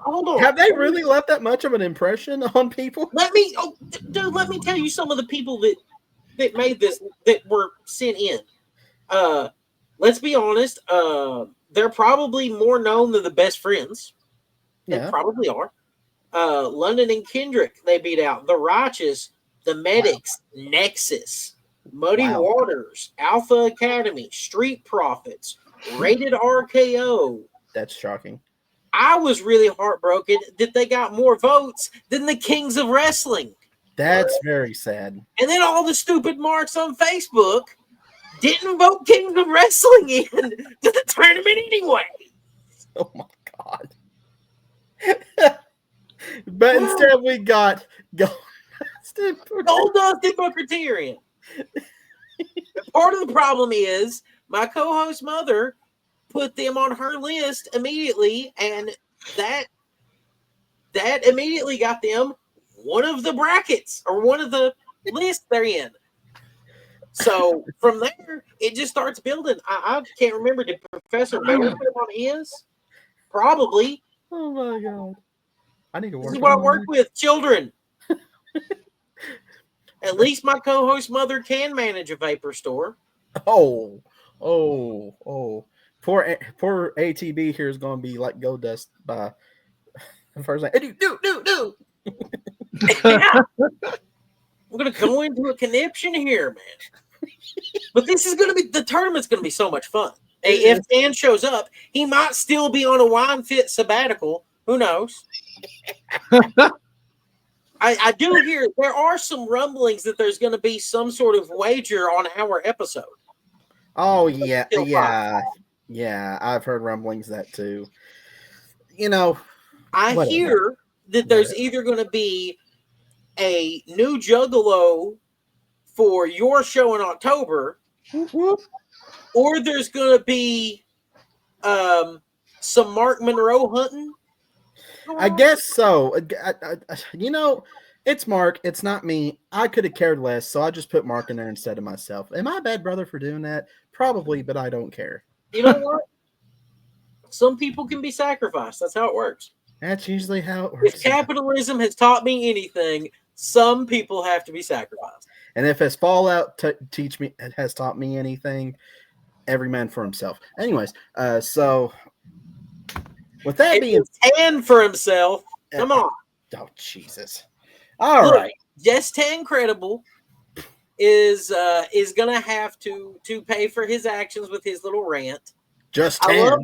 Hold on. Have they really left that much of an impression on people? Let me tell you some of the people that made this, that were sent in. Let's be honest. They're probably more known than the Best Friends. They probably are. London and Kendrick, they beat out. The Righteous, the Medics, Nexus, Muddy Waters, Alpha Academy, Street Profits, Rated RKO. That's shocking. I was really heartbroken that they got more votes than the Kings of Wrestling. That's very sad. And then all the stupid marks on Facebook didn't vote Kings of Wrestling in to the tournament anyway. Oh my God. But instead we got Goldust and Booker T are in. Part of the problem is my co-host mother put them on her list immediately, and that immediately got them one of the brackets or one of the lists they're in. So from there, it just starts building. I can't remember. Did Professor Baylor put them on his? Probably. Oh my God. I need to work. This is what I work with, children. At least my co-host mother can manage a vapor store. Oh. Poor ATB here is going to be like Goldust by the first night. Do. We're going to go into a conniption here, man. But this is going to be, the tournament's going to be so much fun. If Dan shows up, he might still be on a wine fit sabbatical. Who knows? I do hear there are some rumblings that there's going to be some sort of wager on our episode. Oh, yeah. I've heard rumblings that too. You know, I hear that there's either going to be a new Juggalo for your show in October, or there's going to be some Mark Monroe hunting. I guess so. It's Mark. It's not me. I could have cared less, so I just put Mark in there instead of myself. Am I a bad brother for doing that? Probably, but I don't care. You know what? Some people can be sacrificed. That's how it works. That's usually how it works. If capitalism has taught me anything, some people have to be sacrificed. And if as Fallout has taught me anything, every man for himself. Anyways, so with that being Tan for himself, come on. Oh Jesus! All right, Just Tan Credible is gonna have to pay for his actions with his little rant. Just Tan.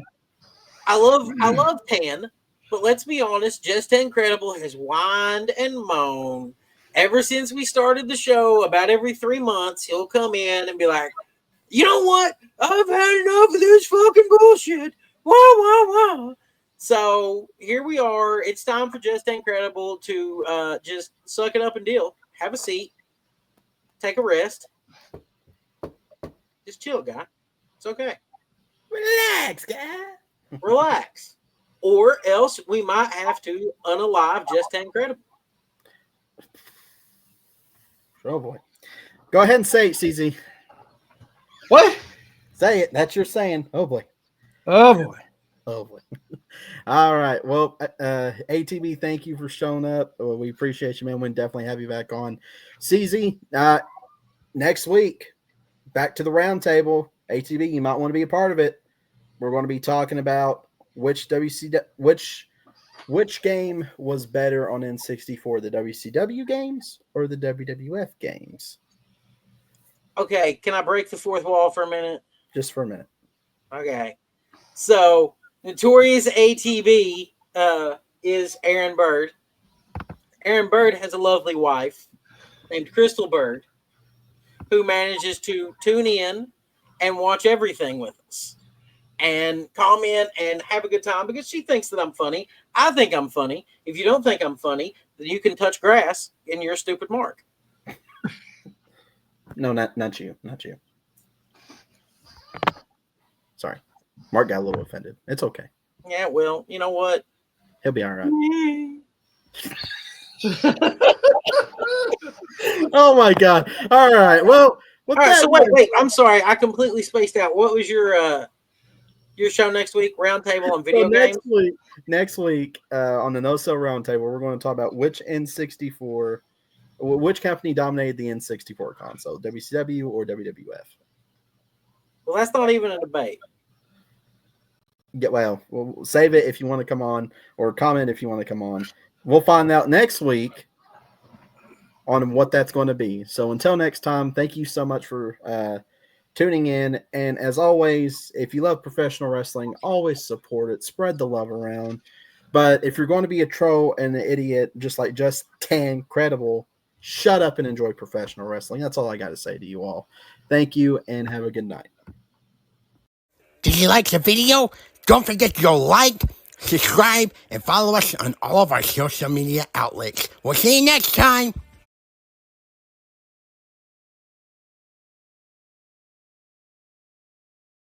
I love Tan, but let's be honest, Just Tan Credible has whined and moaned ever since we started the show. About every 3 months, he'll come in and be like, "You know what? I've had enough of this fucking bullshit." Wow. So here we are. It's time for Just Incredible to just suck it up and deal. Have a seat. Take a rest. Just chill, guy. It's okay. Relax, guy. Relax. Or else we might have to unalive Just Incredible. Oh, boy. Go ahead and say it, CZ. What? Say it. That's your saying. Oh boy. Oh boy. Oh boy. All right. Well, ATB, thank you for showing up. We appreciate you, man. We'll definitely have you back on. CZ, next week, back to the round table. ATB, you might want to be a part of it. We're going to be talking about which game was better on N64, the WCW games or the WWF games? Okay, can I break the fourth wall for a minute? Just for a minute. Okay. So, Notorious ATB is Aaron Bird. Aaron Bird has a lovely wife named Crystal Bird who manages to tune in and watch everything with us and comment and have a good time because she thinks that I'm funny. I think I'm funny. If you don't think I'm funny, then you can touch grass and you're a stupid Mark. No, not you. Not you. Sorry. Mark got a little offended. It's okay. Yeah, well, you know what? He'll be all right. Oh my God. All right. Well, all right, so wait. I'm sorry. I completely spaced out. What was your show next week? Roundtable on video games? Next week, on the No Sell Roundtable, we're going to talk about which company dominated the N64 console, WCW or WWF. Well, that's not even a debate. We'll save it if you want to come on, or comment if you want to come on. We'll find out next week on what that's going to be. So until next time, thank you so much for tuning in. And as always, if you love professional wrestling, always support it. Spread the love around. But if you're going to be a troll and an idiot, just like Just Tan Credible, shut up and enjoy professional wrestling. That's all I got to say to you all. Thank you and have a good night. Did you like the video? Don't forget to go like, subscribe, and follow us on all of our social media outlets. We'll see you next time.